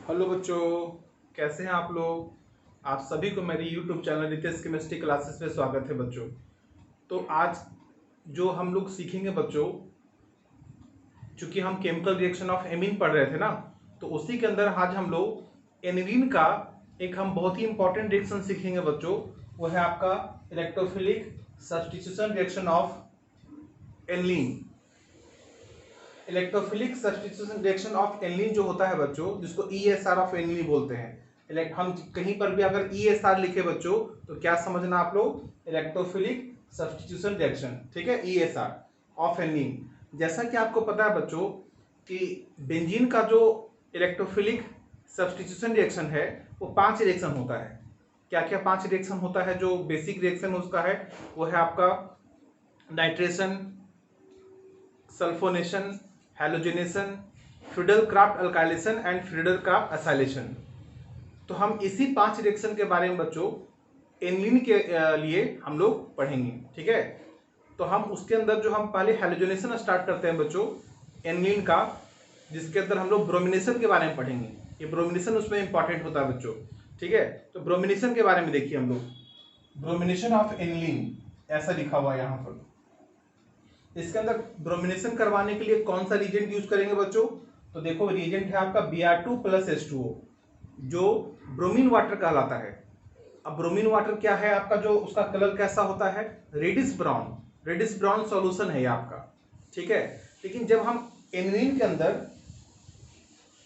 Hello बच्चों, कैसे हैं आप लोग। आप सभी को मेरी YouTube channel Ritesh chemistry classes में स्वागत है बच्चों। तो आज जो हम लोग सीखेंगे बच्चों, चूंकि हम केमिकल रिएक्शन ऑफ एमीन पढ़ रहे थे ना, तो उसी के अंदर आज हम लोग एनिलीन का एक हम बहुत ही इंपॉर्टेंट रिएक्शन सीखेंगे बच्चों। वो है आपका electrophilic substitution reaction of aniline. Electrophilic substitution reaction of aniline जो होता है बच्चों, जिसको ईएसआर ऑफ एनिलीन बोलते हैं। हम कहीं पर भी अगर ईएसआर लिखे बच्चों तो क्या समझना आप लोग, इलेक्ट्रोफिलिक सब्स्टिट्यूशन रिएक्शन, ठीक है, ईएसआर ऑफ एनिलीन। जैसा कि आपको पता है बच्चों कि बेंजीन का जो इलेक्ट्रोफिलिक सब्स्टिट्यूशन रिएक्शन है वो 5 रिएक्शन होता है। क्या क्या 5 रिएक्शन होता है? जो बेसिक रिएक्शन उसका है वो है आपका nitration, sulphonation, halogenation, Friedel Crafts alkylation and Friedel Crafts acylation. तो हम इसी 5 रिएक्शन के बारे में बच्चों एनिलीन के लिए हम लोग पढ़ेंगे, ठीक है। तो हम उसके अंदर जो हम पहले हैलोजेनेशन स्टार्ट करते हैं बच्चों एनिलीन का, जिसके अंदर हम लोग ब्रोमिनेशन के बारे में पढ़ेंगे। ये ब्रोमिनेशन उसमें इंपॉर्टेंट होता है बच्चों, ठीक है। तो ब्रोमिनेशन के बारे में देखिए हम लोग, ब्रोमिनेशन ऑफ एनिलीन ऐसा लिखा हुआ है यहाँ पर। इसके अंदर ब्रोमिनेशन करवाने के लिए कौन सा रिएजेंट यूज करेंगे बच्चों? तो देखो रिएजेंट है आपका Br2 + H2O, जो ब्रोमीन वाटर कहलाता है। अब ब्रोमीन वाटर क्या है आपका, जो उसका कलर कैसा होता है, reddish brown. Reddish brown solution है ये आपका, ठीक है। लेकिन जब हम एनिलीन के अंदर,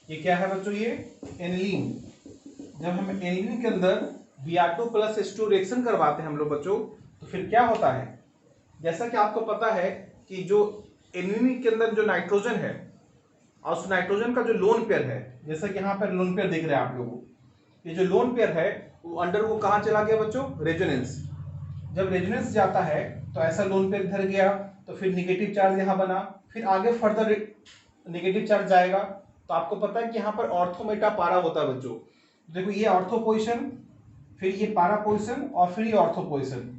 ये क्या है बच्चों, ये एनिलीन, जब हम एनिलीन के अंदर Br2 + H2 रिएक्शन करवाते हैं हम लोग बच्चों, तो फिर क्या होता है, जैसा कि आपको पता है कि जो एनिलीन के अंदर जो नाइट्रोजन है और उस नाइट्रोजन का जो लोन पेयर है, जैसा कि यहाँ पर लोन पेयर दिख रहा है आप लोगों को, ये जो लोन पेयर है वो अंडर वो कहाँ चला गया बच्चों, रेजोनेंस। जब रेजोनेंस जाता है तो ऐसा लोन पेयर इधर गया, तो फिर निगेटिव चार्ज यहाँ बना, फिर आगे फर्दर निगेटिव चार्ज जाएगा। तो आपको पता है कि यहाँ पर ऑर्थो मेटा पारा होता है बच्चों। देखो ये ऑर्थो पोजिशन, फिर ये पारा पोजिशन और फिर ये ऑर्थो पोजिशन।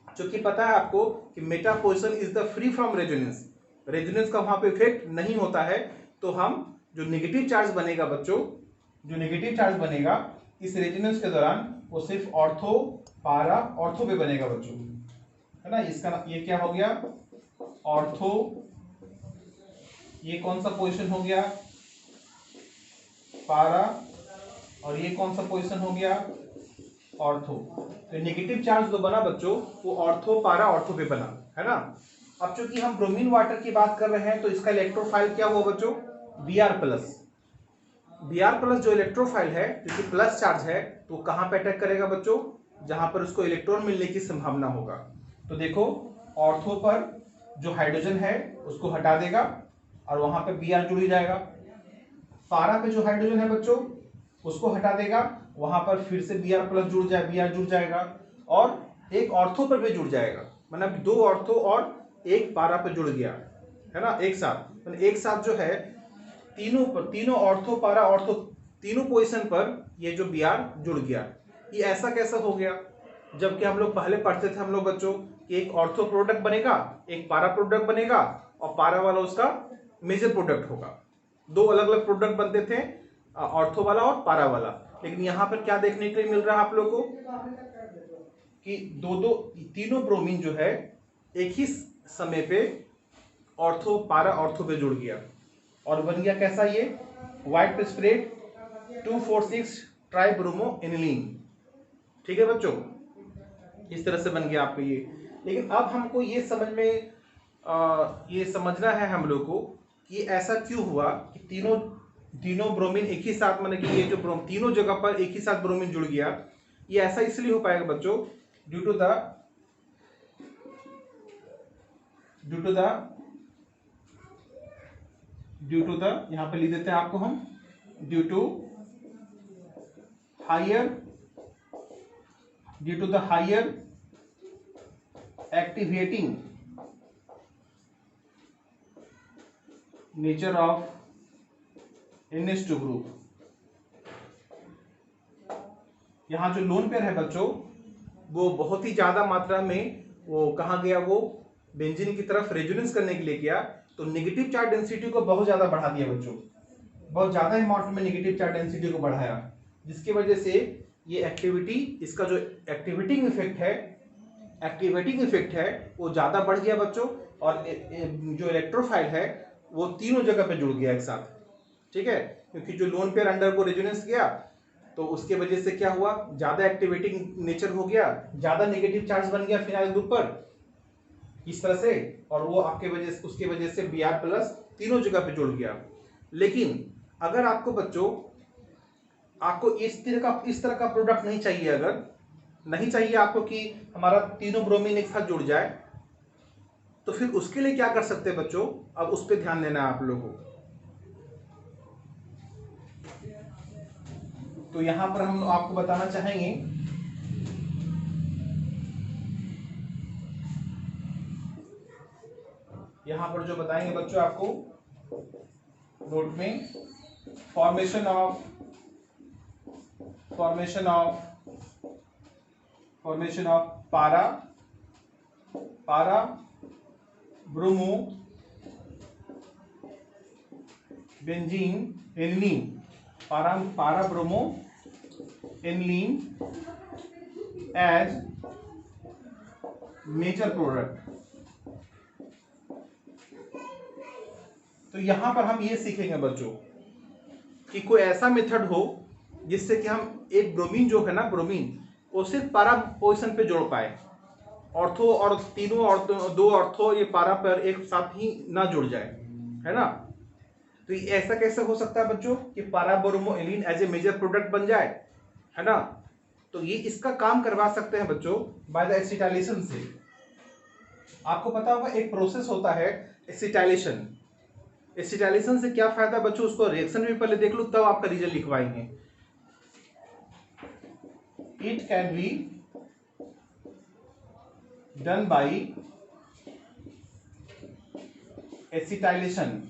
जो कि पता है आपको कि Meta position is the free from resonance, resonance का वहां पे इफेक्ट नहीं होता है। तो हम जो नेगेटिव चार्ज बनेगा बच्चों, जो नेगेटिव चार्ज बनेगा इस रेजोनेंस के दौरान, वो सिर्फ ऑर्थो पारा ऑर्थो पे बनेगा बच्चों, है ना। इसका ये क्या हो गया, ऑर्थो, ये कौन सा पोजीशन हो गया, पारा, और ये कौन सा पोजीशन हो गया, ऑर्थो। तो नेगेटिव चार्ज जो बना बच्चों वो ऑर्थो पारा ऑर्थो पे बना, है ना। अब चूंकि हम ब्रोमीन वाटर की बात कर रहे हैं तो इसका इलेक्ट्रोफाइल क्या हुआ बच्चों, Br+। Br+ जो इलेक्ट्रोफाइल है, क्योंकि प्लस चार्ज है, तो कहां पे अटैक करेगा बच्चों, जहां पर उसको इलेक्ट्रॉन मिलने की संभावना होगा। तो देखो ऑर्थो पर जो हाइड्रोजन है उसको हटा देगा और वहां पे Br जुड़ जाएगा। पारा पे जो हाइड्रोजन है बच्चों उसको हटा देगा, वहां पर फिर से Br+ जुड़ जाए, Br जुड़ जाएगा, और एक ऑर्थो पर भी जुड़ जाएगा। मतलब 2 ऑर्थो और एक पारा पे जुड़ गया, है ना, एक साथ। मतलब एक साथ जो है तीनों पर, तीनों ऑर्थो पारा ऑर्थो तीनों पोजीशन पर ये जो Br जुड़ गया। ये ऐसा कैसा हो गया, जबकि हम लोग पहले पढ़ते थे हम लोग बच्चों कि एक ऑर्थो प्रोडक्ट बनेगा, एक पारा प्रोडक्ट बनेगा, और पारा वाला उसका मेजर प्रोडक्ट होगा। 2 अलग अलग प्रोडक्ट बनते थे, ऑर्थो वाला और पारा वाला। लेकिन यहाँ पर क्या देखने के लिए मिल रहा है आप लोग को कि तीनों ब्रोमीन जो है एक ही समय पे ऑर्थो पारा ऑर्थो पे जुड़ गया और बन गया कैसा, ये वाइड स्प्रेड 2,4,6 ट्राइब्रोमो एनिलीन, ठीक है बच्चों। इस तरह से बन गया आपको ये। लेकिन अब हमको ये समझ में ये समझना है हम लोग को कि ऐसा क्यों हुआ कि तीनों ब्रोमीन एक ही साथ, मतलब कि ये जो तीनों जगह पर एक ही साथ ब्रोमीन जुड़ गया। ये ऐसा इसलिए हो पाएगा बच्चों ड्यू टू द यहां पे लिख देते हैं आपको हम, due to the higher activating nature of NH2 group. यहां जो लोन पेयर है बच्चों वो बहुत ही ज्यादा मात्रा में वो कहा गया, वो बेंजीन की तरफ रेजोनेंस करने के लिए गया, तो नेगेटिव चार्ज डेंसिटी को बहुत ज्यादा बढ़ा दिया बच्चों। बहुत ज़्यादा अमाउंट में नेगेटिव चार्ज डेंसिटी को बढ़ाया, जिसकी वजह से ये एक्टिविटी, इसका जो एक्टिवेटिंग इफेक्ट है वो ज़्यादा बढ़ गया बच्चों, और जो इलेक्ट्रोफाइल है वो तीनों जगह पे जुड़ गया एक साथ, ठीक है। क्योंकि जो लोन पेयर अंडर को रेजोनेंस गया तो उसके वजह से क्या हुआ, ज़्यादा एक्टिवेटिंग नेचर हो गया, ज़्यादा नेगेटिव चार्ज बन गया फिनाइल ग्रुप पर इस तरह से, और वो उसके वजह से Br+ तीनों जगह पे जुड़ गया। लेकिन अगर आपको बच्चों इस तरह का प्रोडक्ट नहीं चाहिए, अगर नहीं चाहिए आपको कि हमारा तीनों ब्रोमीन एक साथ जुड़ जाए, तो फिर उसके लिए क्या कर सकते हैं बच्चों, अब उस पर ध्यान देना है आप लोगों को। तो यहां पर हम आपको बताना चाहेंगे यहां पर जो बताएंगे बच्चों आपको नोट में, formation of para bromo benzene aniline, para bromo aniline as major product. तो यहां पर हम ये सीखेंगे बच्चों कि कोई ऐसा मेथड हो जिससे कि हम एक ब्रोमीन जो है ना, ब्रोमीन वो सिर्फ पारा पोजीशन पे जोड़ पाए, ऑर्थो और दो ऑर्थो ये पारा पर एक साथ ही ना जुड़ जाए, है ना। तो ये ऐसा कैसे हो सकता है बच्चों कि para bromo aniline as a major product बन जाए, है ना। तो ये इसका काम करवा सकते हैं बच्चों बाय द एसिटाइलेशन से। आपको पता होगा एक प्रोसेस होता है एसिटाइलेशन। एसिटाइलेशन से क्या फायदा बच्चों, उसको रिएक्शन भी पहले देख लो तब आपका रीजन लिखवाएंगे। It can be done by acetylation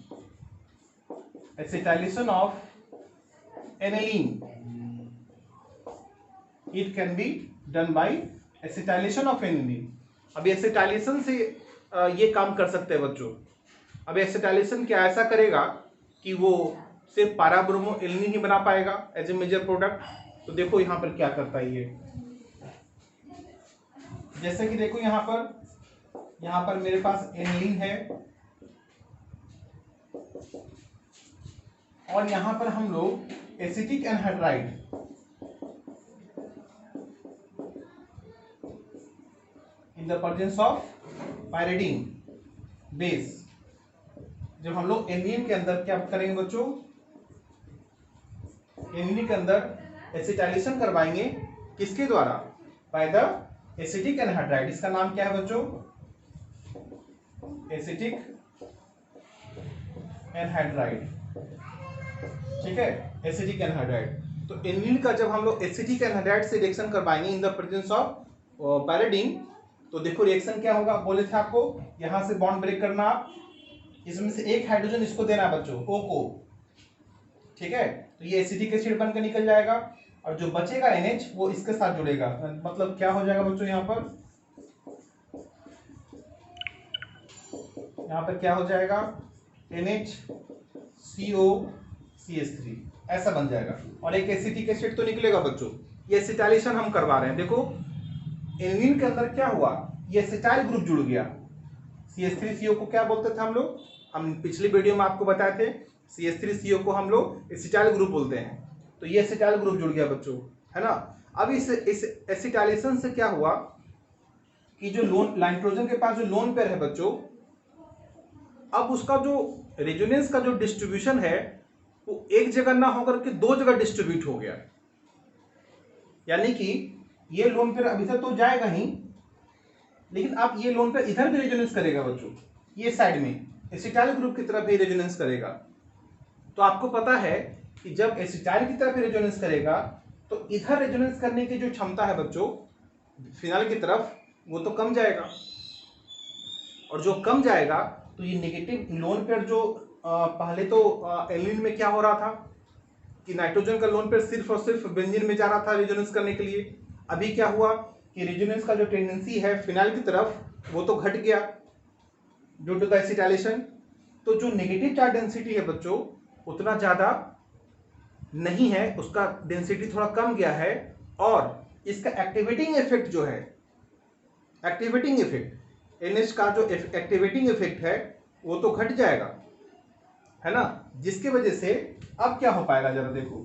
of aniline. It can be done by acetylation of aniline. अब एसिटाइलेशन से ये काम कर सकते हैं बच्चों। अब एसिटाइलेशन क्या ऐसा करेगा कि वो सिर्फ पारा ब्रोमो एनिलीन ही बना पाएगा एज ए मेजर प्रोडक्ट। तो देखो यहां पर क्या करता है ये, जैसे कि देखो यहां पर मेरे पास एनिलीन है, और यहां पर हम लोग acetic anhydride in the presence of pyridine base, जब हम लोग एनिलीन के अंदर क्या करेंगे बच्चों, एनिलीन के अंदर एसिटाइलेशन करवाएंगे, किसके द्वारा, बाय द एसिटिक एनहाइड्राइड। इसका नाम क्या है बच्चों, एसिटिक एनहाइड्राइड, ठीक है, एसिटिक एनहाइड्राइड। तो एनिलीन का जब हम लोग एसिटिक एनहाइड्राइड से रिएक्शन करवाएंगे in the presence of pyridine, तो देखो रिएक्शन क्या होगा, बोले थे आपको यहां से बॉन्ड ब्रेक करना, इसमें से एक हाइड्रोजन इसको देना बच्चों, O को, ठीक है। तो ये एसिटिक एसिड बनकर निकल जाएगा, और जो बचेगा NH वो इसके साथ जुड़ेगा, मतलब क्या हो जाएगा बच्चों, यहाँ पर क्या हो जाएगा, NHCOCH3 ऐसा बन जाएगा, और एक एसिटिक एसिड तो निकलेगा बच्चों। ये एसिटाइलेशन हम करवा रहे हैं। देखो एनिलीन के अंदर क्या हुआ, ये एसिटाइल ग्रुप जुड़ गया। CH3CO को क्या बोलते थे हम पिछली वीडियो में आपको बताए थे, CH3CO को हम लोग एसिटाइल ग्रुप बोलते हैं। तो ये एसिटाइल ग्रुप जुड़ गया बच्चों, है ना। अब इस एसिटाइलेशन से क्या हुआ कि जो नाइट्रोजन के पास जो लोन पेयर है बच्चों, अब उसका जो रेजोनेंस का जो डिस्ट्रीब्यूशन है वो एक जगह ना होकर के दो जगह डिस्ट्रीब्यूट हो गया। यानी कि ये लोन पेयर अब इधर तो जाएगा ही, लेकिन अब ये लोन पेयर इधर भी रेजोनेंस करेगा बच्चों, ये साइड में एसिटाइल ग्रुप की तरफ भी रेजोनेंस करेगा। तो आपको पता है कि जब एसिटाइल की तरफ रेजोनेंस करेगा तो इधर रेजोनेंस करने की जो क्षमता है बच्चों फिनाइल की तरफ, वो तो कम जाएगा, और जो कम जाएगा तो ये नेगेटिव लोन पेयर जो पहले तो एनिलीन में क्या हो रहा था कि नाइट्रोजन का लोन पेयर सिर्फ और सिर्फ बेंजीन में जा रहा था रेजोनेंस करने के लिए। अभी क्या हुआ कि रेजोनेंस का जो टेंडेंसी है फिनाइल की तरफ वो तो घट गया ड्यू टू द एसिटाइलेशन। तो जो नेगेटिव चार्ज डेंसिटी है बच्चों उतना ज्यादा नहीं है, उसका डेंसिटी थोड़ा कम गया है, और इसका एक्टिवेटिंग इफेक्ट जो है, एक्टिवेटिंग इफेक्ट NH का जो एक्टिवेटिंग इफेक्ट है वो तो घट जाएगा, है ना, जिसके वजह से अब क्या हो पाएगा जरा देखो,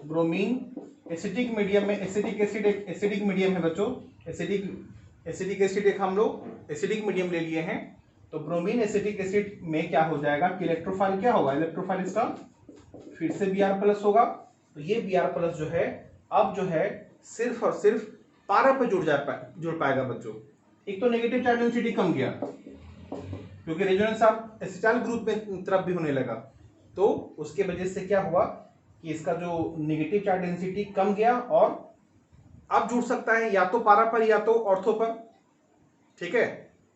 ब्रोमीन एसिटिक मीडियम में, एसिटिक एसिड एक एसिडिक मीडियम है बच्चों, एसिडिक एसिड एक हम लोग एसिडिक मीडियम ले लिए हैं, तो ब्रोमीन एसिटिक एसिड में क्या हो जाएगा कि इलेक्ट्रोफाइल क्या होगा, इलेक्ट्रोफाइल इसका फिर से Br+ होगा, तो ये Br+ जो है अब जो है सिर्फ और सिर्फ पारा पे जुड़ पाएगा बच्चों। एक तो नेगेटिव चार्ज डेंसिटी कम गया क्योंकि रेजोनेंस आप एसिटाइल ग्रुप में तरफ भी होने लगा, तो उसके वजह से क्या हुआ कि इसका जो नेगेटिव चार्ज डेंसिटी कम गया और अब जुड़ सकता है या तो पारा पर या तो ऑर्थो पर, ठीक है,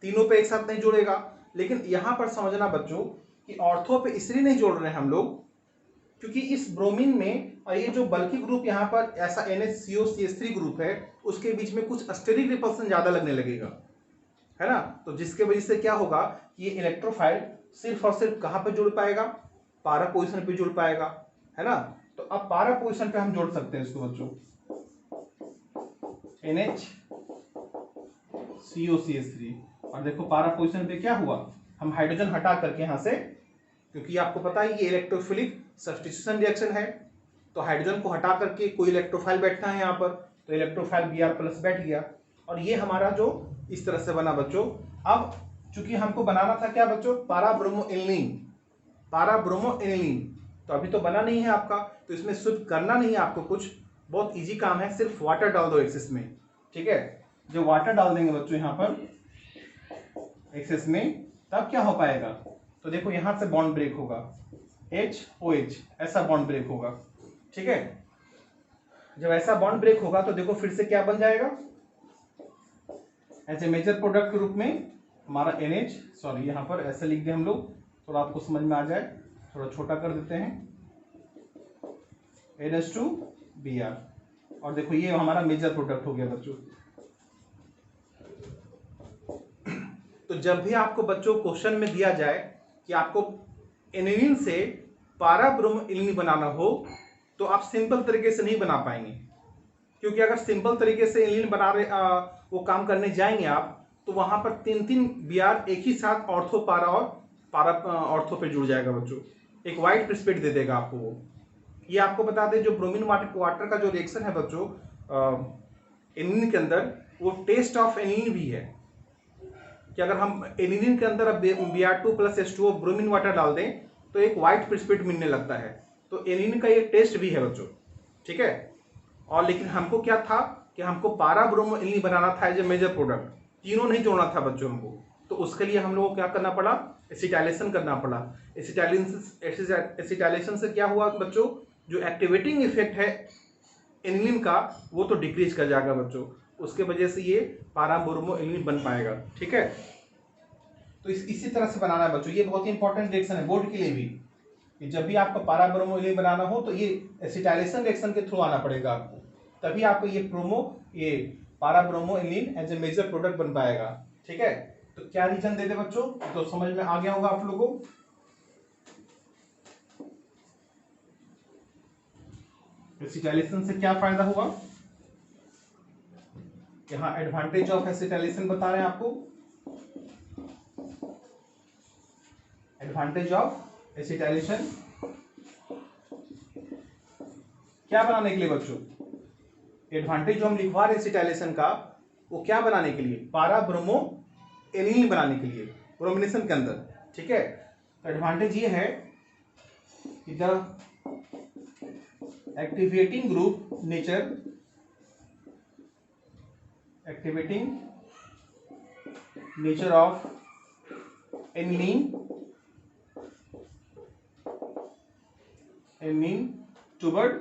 तीनों पे एक साथ नहीं जुड़ेगा। लेकिन यहां पर समझना बच्चों कि ऑर्थो पे इसलिए नहीं जोड़ रहे हैं हम लोग क्योंकि इस ब्रोमीन में और ये जो बल्कि ग्रुप यहाँ पर ऐसा NHCOCH3 ग्रुप है उसके बीच में कुछ स्टेरिक रिपल्सन ज्यादा लगने लगेगा, है ना, तो जिसके वजह से क्या होगा ये इलेक्ट्रोफाइल सिर्फ और सिर्फ कहां पे जुड़ पाएगा, पारा पोजीशन पे जुड़ पाएगा, है ना। तो अब पारा पोजीशन पे हम जोड़ सकते हैं इसको बच्चों, NHCOCH3, और देखो पारा पोजीशन पे क्या हुआ, हम हाइड्रोजन हटा करके यहां से, क्योंकि आपको पता है ये इलेक्ट्रोफिलिक सब्स्टिट्यूशन रिएक्शन है, तो हाइड्रोजन को हटा करके कोई इलेक्ट्रोफाइल बैठना है यहाँ पर, तो इलेक्ट्रोफाइल Br+ बैठ गया और ये हमारा जो इस तरह से बना बच्चों। अब चूंकि हमको बनाना था क्या बच्चों, पारा ब्रोमो एनिलीन, तो अभी तो बना नहीं है आपका, तो इसमें शुद्ध करना नहीं है आपको कुछ, बहुत इजी काम है, सिर्फ वाटर डाल दो एक्सेस में, ठीक है, जो वाटर डाल देंगे बच्चों यहाँ पर एक्सेस में, तब क्या हो पाएगा, तो देखो यहां से बॉन्ड ब्रेक होगा, HOH ऐसा बॉन्ड ब्रेक होगा, ठीक है, जब ऐसा बॉन्ड ब्रेक होगा तो देखो फिर से क्या बन जाएगा, एज ए मेजर प्रोडक्ट के रूप में हमारा NH, सॉरी यहाँ पर ऐसे लिख दिया हम लोग, थोड़ा आपको समझ में आ जाए, थोड़ा छोटा कर देते हैं, NH2Br, और देखो ये हमारा मेजर प्रोडक्ट हो गया बच्चों। तो जब भी आपको बच्चों क्वेश्चन में दिया जाए कि आपको एनिलीन से पारा ब्रोमो एनिलीन बनाना हो तो आप सिंपल तरीके से नहीं बना पाएंगे, क्योंकि अगर सिंपल तरीके से एनिलीन बना रहे वो काम करने जाएंगे आप तो वहां पर 3 Br एक ही साथ ऑर्थो पारा और पारा ऑर्थो पे जुड़ जाएगा बच्चों, एक वाइट प्रेसिपिटेट दे देगा आपको वो। ये आपको बता दें जो ब्रोमीन वाटर का जो रिएक्शन है बच्चों एनिलीन के अंदर, वो टेस्ट ऑफ एनिलीन भी है कि अगर हम एनिलीन के अंदर Br2+H2O ब्रोमीन वाटर डाल दें तो एक वाइट प्रेसिपिटेट मिलने लगता है, तो एनिलीन का ये टेस्ट भी है बच्चों, ठीक है। और लेकिन हमको क्या था कि हमको पारा ब्रोमो एनिलीन बनाना था एज ए मेजर प्रोडक्ट, तीनों नहीं जोड़ना था बच्चों हमको, तो उसके लिए हम लोगों को क्या करना पड़ा, एसिटाइलेशन करना पड़ा। एसिटाइलेशन से क्या हुआ बच्चों, जो एक्टिवेटिंग इफेक्ट है एनिलीन का वो तो डिक्रीज कर जाएगा बच्चों, उसके वजह से ये पारा ब्रोमो एनिलीन बन पाएगा, ठीक है। तो इसी तरह से बनाना है बच्चों, ये बहुत ही इंपॉर्टेंट रिएक्शन है बोर्ड के लिए भी, कि जब भी आपको पारा ब्रोमो एनिलीन बनाना हो तो ये एसिटाइलेशन रिएक्शन के थ्रू आना पड़ेगा आपको, तभी आपको ये para bromo aniline as a major product बन पाएगा, ठीक है। तो क्या रीजन देते बच्चों, तो समझ में आ गया होगा आप लोगों को। एसिटाइलेशन से क्या फायदा हुआ, यहाँ एडवांटेज ऑफ एसिटाइलेशन बता रहे हैं आपको, एडवांटेज ऑफ एसिटाइलेशन क्या बनाने के लिए बच्चों, एडवांटेज जो हम लिखवा रहे एसिटाइलेशन का वो क्या बनाने के लिए, पारा ब्रोमो एनिलीन बनाने के लिए ब्रोमिनेशन के अंदर, ठीक है। तो एडवांटेज ये है कि the activating group nature, activating nature of aniline toward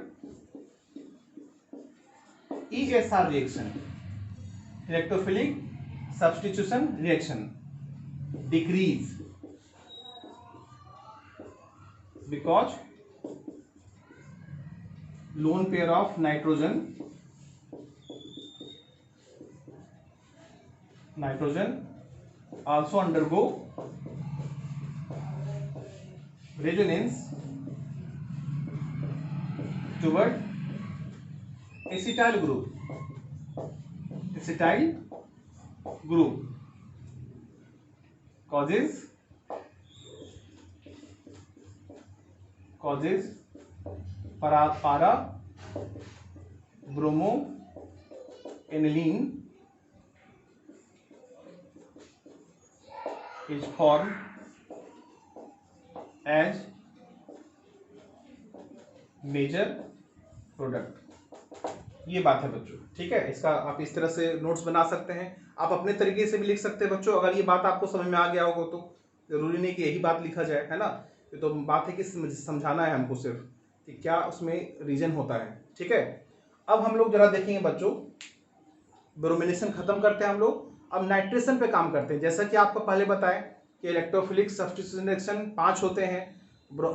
ESR reaction, electrophilic substitution reaction, decrease because lone pair of nitrogen also undergo resonance toward acetyl group, acetyl group causes para bromoaniline is formed as major product. ये बात है बच्चों, ठीक है। इसका आप इस तरह से नोट्स बना सकते हैं, आप अपने तरीके से भी लिख सकते हैं बच्चों। अगर ये बात आपको समझ में आ गया होगा तो जरूरी नहीं कि यही बात लिखा जाए, है ना। ये तो बात है कि समझाना है हमको सिर्फ कि क्या उसमें रीजन होता है, ठीक है। अब हम लोग जरा देखेंगे बच्चों, ब्रोमिनेशन खत्म करते हैं हम लोग, अब नाइट्रेशन पे काम करते हैं। जैसा कि आपको पहले बताएं कि इलेक्ट्रोफिलिक सब्स्टिट्यूशन रिएक्शन 5 होते हैं,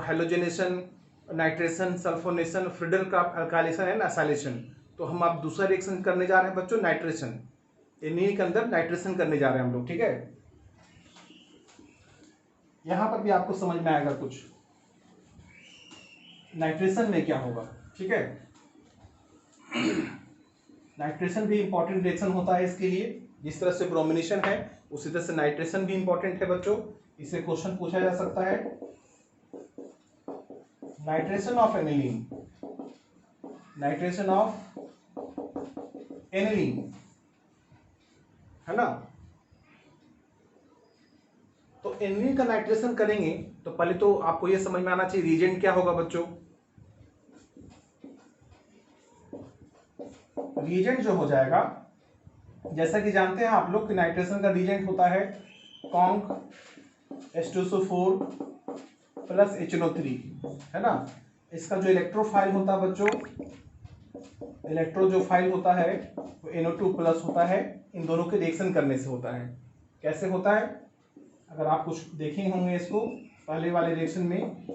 halogenation, nitration, sulphonation, Friedel Crafts alkylation and acylation. तो हम अब दूसरा रिएक्शन करने जा रहे हैं बच्चों, नाइट्रेशन। इन्हीं के अंदर नाइट्रेशन करने जा रहे हैं हम लोग, ठीक है। यहां पर भी आपको समझ में आएगा कुछ नाइट्रेशन में क्या होगा, ठीक है। नाइट्रेशन भी इंपॉर्टेंट रिएक्शन होता है इसके लिए, जिस तरह से ब्रोमिनेशन है उसी तरह से नाइट्रेशन भी इंपॉर्टेंट है बच्चों। इससे क्वेश्चन पूछा जा सकता है, nitration of aniline, nitration of aniline, है ना। तो एनिलीन का नाइट्रेशन करेंगे तो पहले तो आपको यह समझ में आना चाहिए रिएजेंट क्या होगा बच्चों। रिएजेंट जो हो जाएगा, जैसा कि जानते हैं आप लोग कि नाइट्रेशन का रिएजेंट होता है कॉन्क H2SO4 प्लस HNO3, है ना। इसका जो इलेक्ट्रोफाइल होता है बच्चों, इलेक्ट्रो जो फाइल होता है वो NO2 प्लस होता है। इन दोनों के रिएक्शन करने से होता है। कैसे होता है, अगर आप कुछ देखे होंगे इसको पहले वाले रिएक्शन में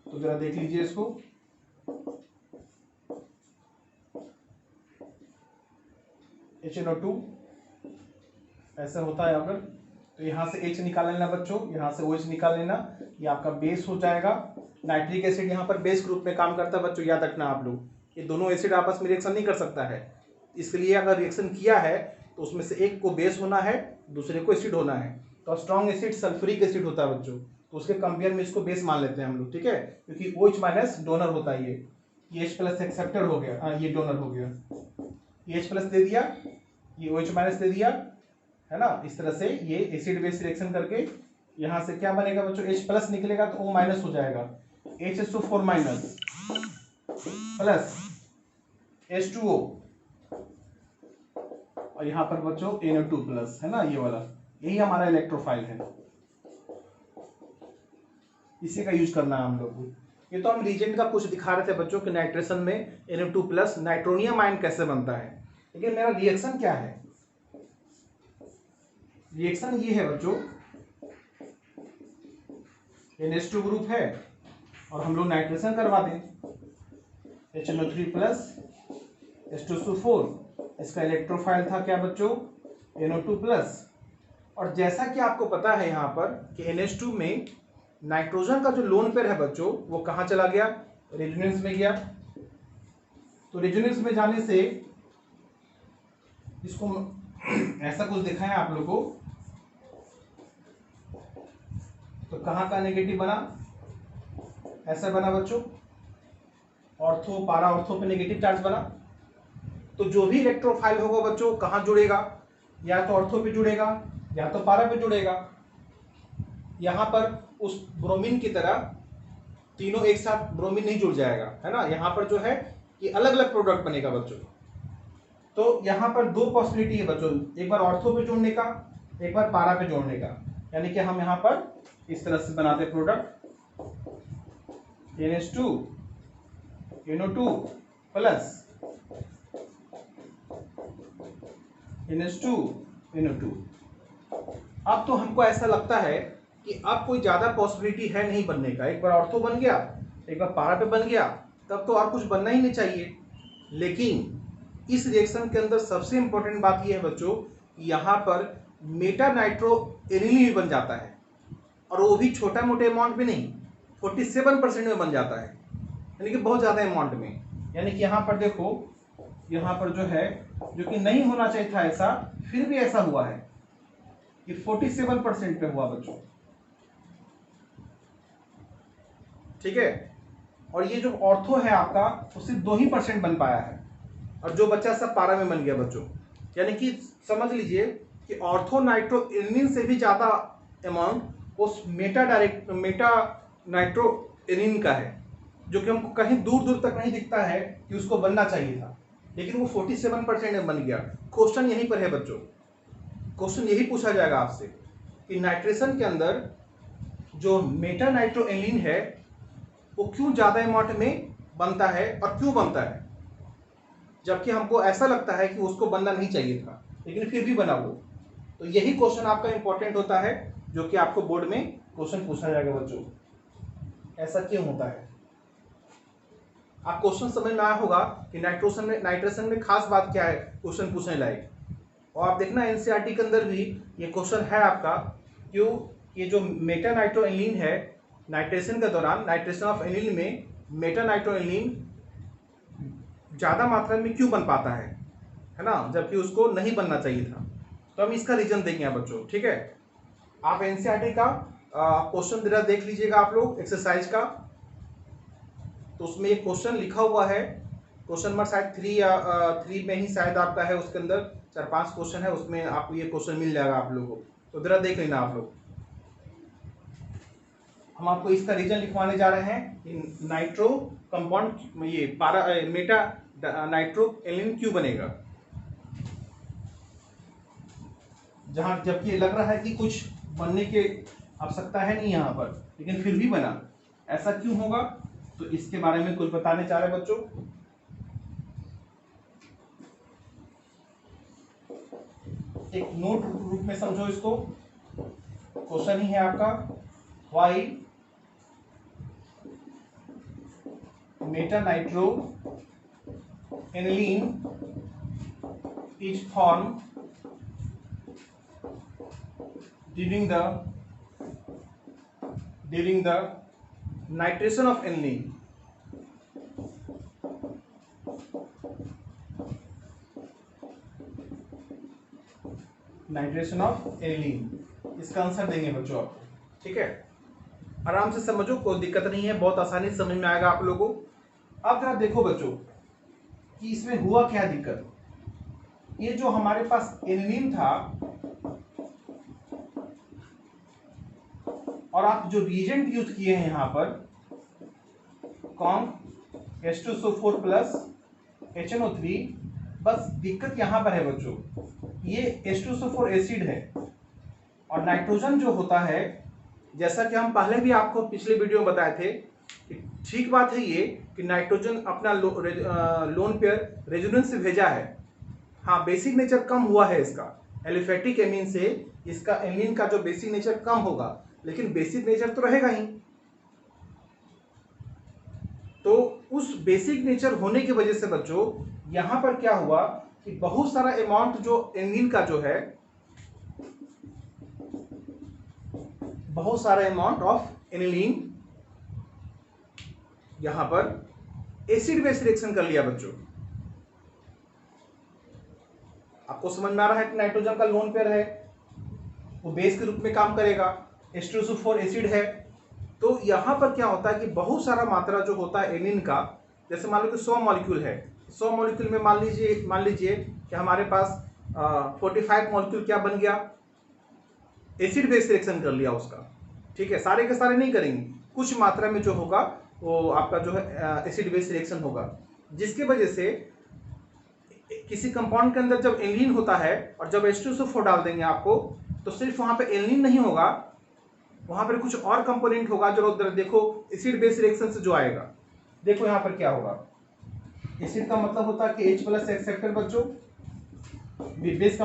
तो जरा देख लीजिए इसको। HNO2 ऐसा होता है अगर, तो यहाँ से H निकाल लेना बच्चों, यहाँ से OH निकाल लेना, ये आपका बेस हो जाएगा। नाइट्रिक एसिड यहाँ पर बेस ग्रुप में काम करता है बच्चों, याद रखना आप लोग। ये दोनों एसिड आपस में रिएक्शन नहीं कर सकता है, इसलिए अगर रिएक्शन किया है तो उसमें से एक को बेस होना है, दूसरे को एसिड होना है। तो स्ट्रॉन्ग एसिड सल्फ्यूरिक एसिड होता है बच्चों, तो उसके कंपेयर में इसको बेस मान लेते हैं हम लोग, ठीक है। क्योंकि OH माइनस डोनर होता है, ये H प्लस एक्सेप्टर हो गया, हाँ ये डोनर हो गया, ये H प्लस दे दिया, ये OH माइनस दे दिया, है ना। इस तरह से ये एसिड बेस रिएक्शन करके यहाँ से क्या बनेगा बच्चों, H प्लस निकलेगा तो O माइनस हो जाएगा, HSO4 माइनस प्लस H2O, और यहाँ पर बच्चों NO2 प्लस, है ना, ये वाला, यही हमारा इलेक्ट्रोफाइल है, इसी का यूज करना है हम लोग को। ये तो हम रीजेंट का कुछ दिखा रहे थे बच्चों कि नाइट्रेशन में NO2 प्लस नाइट्रोनियम आयन कैसे बनता है, लेकिन मेरा रिएक्शन क्या है। रिएक्शन ये है बच्चों, NH2 ग्रुप है और हम लोग नाइट्रेशन करवा दें, HNO3 प्लस H2SO4, इसका इलेक्ट्रोफाइल था क्या बच्चों, NO2 प्लस। और जैसा कि आपको पता है यहाँ पर कि NH2 में नाइट्रोजन का जो लोन पेयर है बच्चों वो कहाँ चला गया, रेजोनेंस में गया। तो रेजोनेंस में जाने से इसको ऐसा कुछ दिखाया आप लोगों को, तो कहाँ का नेगेटिव बना, ऐसा बना बच्चों, ऑर्थो पारा ऑर्थो पे नेगेटिव चार्ज बना। तो जो भी इलेक्ट्रोफाइल होगा बच्चों कहाँ जुड़ेगा, या तो ऑर्थो पे जुड़ेगा या तो पारा पे जुड़ेगा। यहाँ पर उस ब्रोमीन की तरह तीनों एक साथ ब्रोमीन नहीं जुड़ जाएगा, है ना। यहाँ पर जो है कि अलग अलग प्रोडक्ट बनेगा बच्चों। तो यहाँ पर दो पॉसिबिलिटी है बच्चों, एक बार ऑर्थो पे जोड़ने का, एक बार पारा पे जोड़ने का। यानी कि हम यहाँ पर इस तरह से बनाते product NH2 NO2 plus NH2 NO2। अब तो हमको ऐसा लगता है कि अब कोई ज्यादा पॉसिबिलिटी है नहीं बनने का। एक बार ऑर्थो बन गया, एक बार पारा पे बन गया, तब तो और कुछ बनना ही नहीं चाहिए। लेकिन इस रिएक्शन के अंदर सबसे इंपॉर्टेंट बात यह है बच्चों, यहाँ पर मेटा नाइट्रो एनिलीन भी बन जाता है, और वो भी छोटा मोटे अमाउंट में नहीं, 47% में बन जाता है। यानी कि बहुत ज़्यादा अमाउंट में। यानी कि यहाँ पर देखो, यहाँ पर जो है, जो कि नहीं होना चाहिए था ऐसा, फिर भी ऐसा हुआ है कि 47% पे हुआ बच्चों। ठीक है, और ये जो ऑर्थो है आपका वो सिर्फ 2% बन पाया है, और जो बच्चा सब पारा में बन गया बच्चों। यानी कि समझ लीजिए कि ऑर्थो नाइट्रोएनिलीन से भी ज़्यादा अमाउंट उस मेटा नाइट्रोएनिलीन का है, जो कि हमको कहीं दूर दूर तक नहीं दिखता है कि उसको बनना चाहिए था, लेकिन वो 47% में बन गया। क्वेश्चन यहीं पर है बच्चों, क्वेश्चन यही पूछा जाएगा आपसे कि नाइट्रेशन के अंदर जो मेटा नाइट्रोएनिलीन है वो क्यों ज़्यादा अमाउंट में बनता है और क्यों बनता है, जबकि हमको ऐसा लगता है कि उसको बनना नहीं चाहिए था, लेकिन फिर भी बना वो। तो यही क्वेश्चन आपका इंपॉर्टेंट होता है, जो कि आपको बोर्ड में क्वेश्चन पूछा जाएगा बच्चों, ऐसा क्यों होता है। आप क्वेश्चन समझ में आया होगा कि नाइट्रेशन में खास बात क्या है क्वेश्चन पूछने लायक। और आप देखना एनसीईआरटी के अंदर भी ये क्वेश्चन है आपका, क्यों, ये जो मेटा नाइट्रोएनिलीन है, नाइट्रेशन के दौरान, नाइट्रेशन ऑफ एनिलीन में मेटा नाइट्रोएनिलीन ज़्यादा मात्रा में क्यों बन पाता है ना, जबकि उसको नहीं बनना चाहिए था। तो हम इसका रीजन देंगे बच्चों। ठीक है, आप एनसीईआरटी का क्वेश्चन जरा देख लीजिएगा आप लोग, एक्सरसाइज का। तो उसमें एक क्वेश्चन लिखा हुआ है, क्वेश्चन नंबर शायद 3 या 3 में ही शायद आपका है, उसके अंदर 4-5 क्वेश्चन है, उसमें आपको ये क्वेश्चन मिल जाएगा आप लोगों को, तो जरा देख लेना आप लोग। हम आपको इसका रीजन लिखवाने जा रहे हैं कि नाइट्रो कंपाउंड, ये मेटा नाइट्रोएनिलीन क्यों बनेगा, जहां जबकि लग रहा है कि कुछ बनने की आवश्यकता है नहीं यहाँ पर, लेकिन फिर भी बना, ऐसा क्यों होगा, तो इसके बारे में कुछ बताने चाह रहे बच्चों। एक नोट रूप में समझो इसको, क्वेश्चन ही है आपका, why meta nitroaniline is form during the nitration of aniline. Nitration of aniline, इसका आंसर देंगे बच्चों आपको। ठीक है, आराम से समझो, कोई दिक्कत नहीं है, बहुत आसानी से समझ में आएगा आप लोगों को। अब जरा देखो बच्चों कि इसमें हुआ क्या दिक्कत। ये जो हमारे पास एनिलीन था, और आप जो रिएजेंट यूज किए हैं यहाँ पर, कॉम H2SO4 प्लस HNO3, बस दिक्कत यहाँ पर है बच्चों, ये H2SO4 एसिड है, और नाइट्रोजन जो होता है, जैसा कि हम पहले भी आपको पिछले वीडियो में बताए थे, ठीक बात है ये कि नाइट्रोजन अपना लोन पेयर रेजोनेंस से भेजा है। हाँ, बेसिक नेचर कम हुआ है इसका, एलिफेटिक एमीन से इसका एमीन का जो बेसिक नेचर कम होगा, लेकिन बेसिक नेचर तो रहेगा ही। तो उस बेसिक नेचर होने की वजह से बच्चों यहां पर क्या हुआ कि बहुत सारा अमाउंट जो एनिलीन का जो है, बहुत सारा अमाउंट ऑफ एनिलीन यहां पर एसिड बेस रिएक्शन कर लिया बच्चों। आपको समझ में आ रहा है कि नाइट्रोजन का लोन पेयर है, वो बेस के रूप में काम करेगा, H2SO4 एसिड है। तो यहाँ पर क्या होता है कि बहुत सारा मात्रा जो होता है एनिलीन का, जैसे मान लो कि 100 मॉलिक्यूल है, 100 मॉलिक्यूल में मान लीजिए कि हमारे पास 45 मॉलिक्यूल क्या बन गया, एसिड बेस रिएक्शन कर लिया उसका। ठीक है, सारे के सारे नहीं करेंगे, कुछ मात्रा में जो होगा वो आपका जो है एसिड बेस रिएक्शन होगा, जिसकी वजह से किसी कंपाउंड के अंदर जब एनिलीन होता है और जब H2SO4 डाल देंगे आपको, तो सिर्फ वहां पे एनिलीन नहीं होगा, वहां पर कुछ और कंपोनेंट होगा जो उधर देखो एसिड बेस रिएक्शन से जो आएगा। देखो यहाँ पर क्या होगा, एसिड का मतलब होता है कि H+ एक्सेप्टर बच्चों, बेस का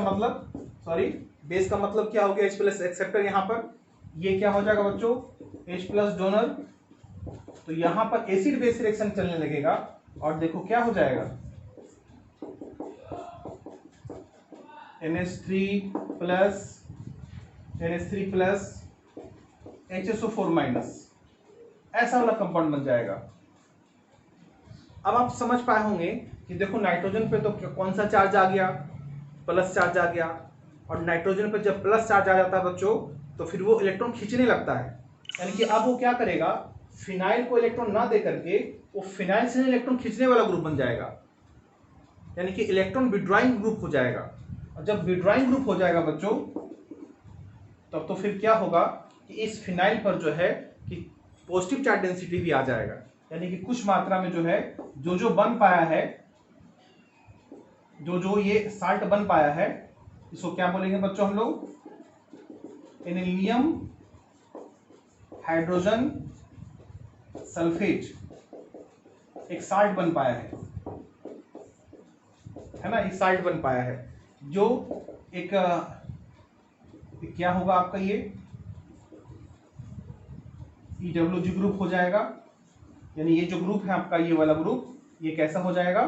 मतलब क्या हो गया, H+ एक्सेप्टर। यहाँ पर ये क्या हो जाएगा बच्चों, H+ डोनर। तो यहाँ पर एसिड बेस रिएक्शन चलने लगेगा, और देखो क्या हो जाएगा, NH3+ HSO4-, ऐसा वाला कंपाउंड बन जाएगा। अब आप समझ पाए होंगे कि देखो नाइट्रोजन पे तो कौन सा चार्ज आ गया, प्लस चार्ज आ गया, और नाइट्रोजन पे जब प्लस चार्ज आ जाता है बच्चों तो फिर वो इलेक्ट्रॉन खींचने लगता है। यानी कि अब वो क्या करेगा, फिनाइल को इलेक्ट्रॉन ना दे करके वो फिनाइल से इलेक्ट्रॉन खींचने वाला ग्रुप बन जाएगा, यानी कि इलेक्ट्रॉन विड्रॉइंग ग्रुप हो जाएगा। और जब विड्रॉइंग ग्रुप हो जाएगा बच्चों तब तो फिर क्या होगा कि इस फिनाइल पर जो है कि पॉजिटिव चार्ज डेंसिटी भी आ जाएगा, यानी कि कुछ मात्रा में जो है जो बन पाया है, जो ये साल्ट बन पाया है, इसको क्या बोलेंगे बच्चों हम लोग, एनिलियम हाइड्रोजन सल्फेट, एक साल्ट बन पाया है ना, एक साल्ट बन पाया है जो एक क्या होगा आपका ये EWG ग्रुप हो जाएगा। यानी ये जो ग्रुप है आपका, ये वाला ग्रुप, ये कैसा हो जाएगा,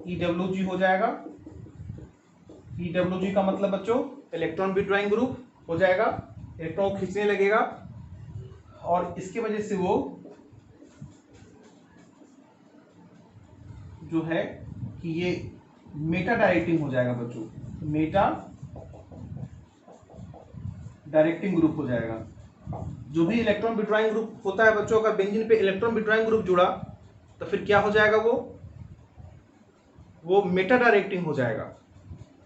EWG हो जाएगा। EWG का मतलब बच्चों इलेक्ट्रॉन विड्रॉइंग ग्रुप हो जाएगा, इलेक्ट्रॉन को खींचने लगेगा और इसकी वजह से वो जो है कि ये मेटा डायरेक्टिंग हो जाएगा बच्चों, मेटा डायरेक्टिंग ग्रुप हो जाएगा। जो भी इलेक्ट्रॉन विड्रॉइंग ग्रुप होता है बच्चों, अगर बेंजीन पे इलेक्ट्रॉन विड्रॉइंग ग्रुप जुड़ा तो फिर क्या हो जाएगा, वो मेटा डायरेक्टिंग हो जाएगा।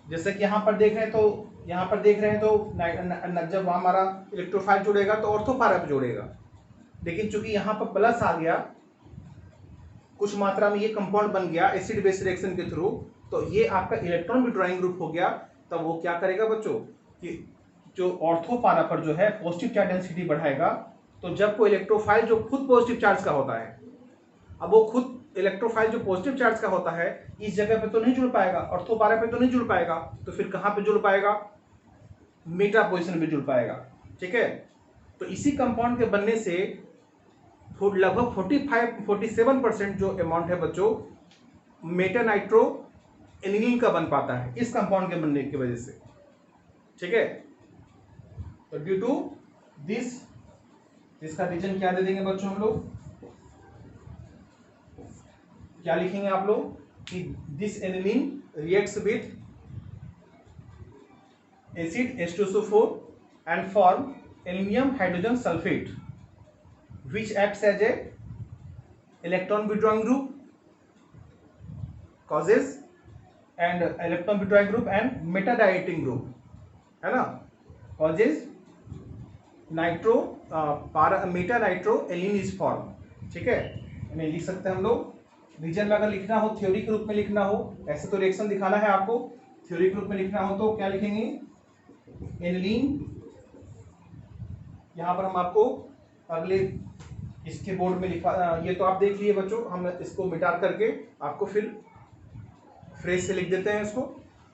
जैसे कि यहाँ पर देख रहे हैं तो जब वहाँ हमारा इलेक्ट्रोफाइल जुड़ेगा तो ऑर्थोपैरा पे जुड़ेगा, लेकिन चूंकि यहाँ पर प्लस आ गया, कुछ मात्रा में ये कंपाउंड बन गया एसिड बेस रिएक्शन के थ्रू, तो ये आपका इलेक्ट्रॉन विड्रॉइंग ग्रुप हो गया। तब वो क्या करेगा बच्चों कि जो ऑर्थोपैरा पर जो है पॉजिटिव चार्ज डेंसिटी बढ़ाएगा। तो जब कोई इलेक्ट्रोफाइल जो खुद पॉजिटिव चार्ज का होता है, अब वो खुद इलेक्ट्रोफाइल जो पॉजिटिव चार्ज का होता है इस जगह पे तो नहीं जुड़ पाएगा, ऑर्थोपैरा पे तो नहीं जुड़ पाएगा, तो फिर कहाँ पे जुड़ पाएगा, मेटा पोजीशन पे जुड़ पाएगा। ठीक है, तो इसी कंपाउंड के बनने से लगभग 47% जो अमाउंट है बच्चों मेटा नाइट्रो एनिलीन का बन पाता है इस कंपाउंड के बनने की वजह से। ठीक है, तो ड्यू टू दिस, इसका रीजन क्या दे देंगे बच्चों हम लोग, क्या लिखेंगे आप लोग कि this aniline reacts with acid H2SO4 and form aluminium hydrogen sulfate which acts as a electron withdrawing group causes and electron withdrawing group and meta directing group, है ना, causes meta nitro aniline is form. ठीक है, मैं लिख सकते हैं हम लोग, रीजन में अगर लिखना हो, थ्योरी के रूप में लिखना हो, ऐसे तो रिएक्शन दिखाना है आपको, थ्योरी के रूप में लिखना हो तो क्या लिखेंगे, एनिलीन। यहाँ पर हम आपको अगले इसके बोर्ड में लिखा, ये तो आप देख लिए बच्चों, हम इसको मिटा करके आपको फिर फ्रेज से लिख देते हैं इसको।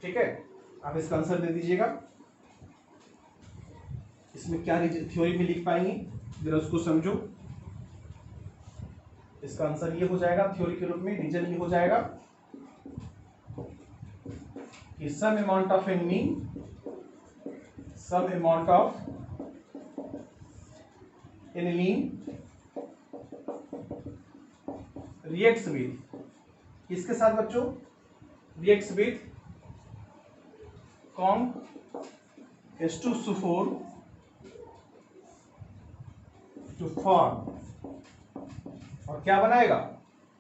ठीक है, आप इसका आंसर दे दीजिएगा, इसमें क्या थ्योरी में लिख पाएंगे जरा उसको समझो। इसका आंसर ये हो जाएगा थ्योरी के रूप में, रीजन ये हो जाएगा कि some amount of aniline, some amount of aniline reacts with, इसके साथ बच्चों reacts with conc H2SO4 to form, और क्या बनाएगा,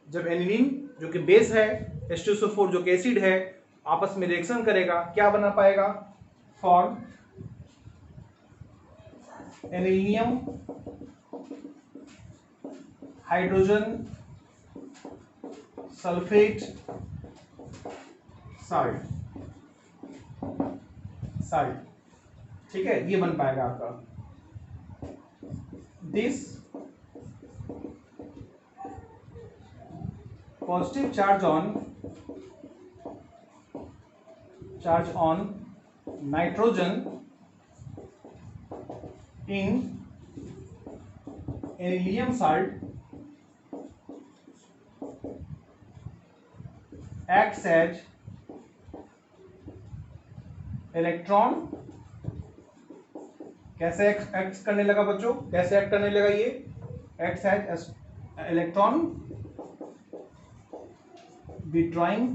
जब एनिलीन जो कि बेस है, H2SO4 जो कि एसिड है, आपस में रिएक्शन करेगा, क्या बना पाएगा, form anilinium hydrogen sulphate salt. ठीक है, ये बन पाएगा आपका। This positive charge on nitrogen in anilinium salt acts as electron, कैसे एक्ट करने लगा बच्चों, कैसे एक्ट करने लगा, ये acts as electron withdrawing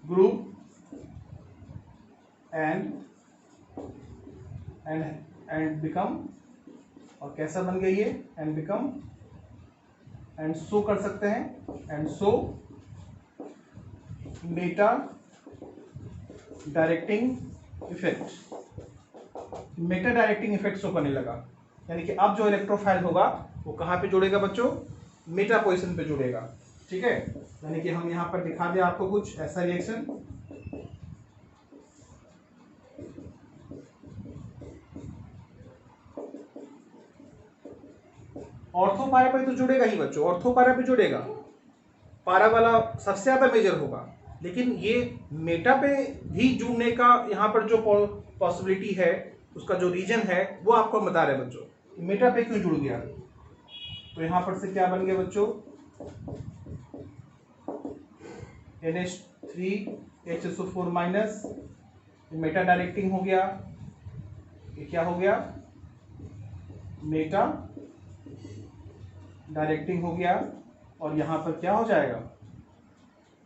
group and become, और कैसा बन गई है, and become and so कर सकते हैं, and so Meta directing effect, Meta directing effect show करने लगा। यानी कि अब जो इलेक्ट्रोफाइल होगा वो कहाँ पे जुड़ेगा बच्चों, मेटा पोजीशन पे जुड़ेगा। ठीक है, यानी कि हम यहाँ पर दिखा दें आपको कुछ ऐसा रिएक्शन। ऑर्थो पारा पे तो जुड़ेगा ही बच्चों, ऑर्थो पारा पे जुड़ेगा, पारा वाला सबसे ज्यादा मेजर होगा, लेकिन ये मेटा पे भी जुड़ने का यहाँ पर जो पॉसिबिलिटी है, उसका जो रीजन है वो आपको बता रहे बच्चों, मेटा पे क्यों जुड़ गया। तो यहाँ पर से क्या बन गया बच्चों, NH3HSO4 माइनस, मेटा डायरेक्टिंग हो गया, ये क्या हो गया, मेटा डायरेक्टिंग हो गया। और यहाँ पर क्या हो जाएगा,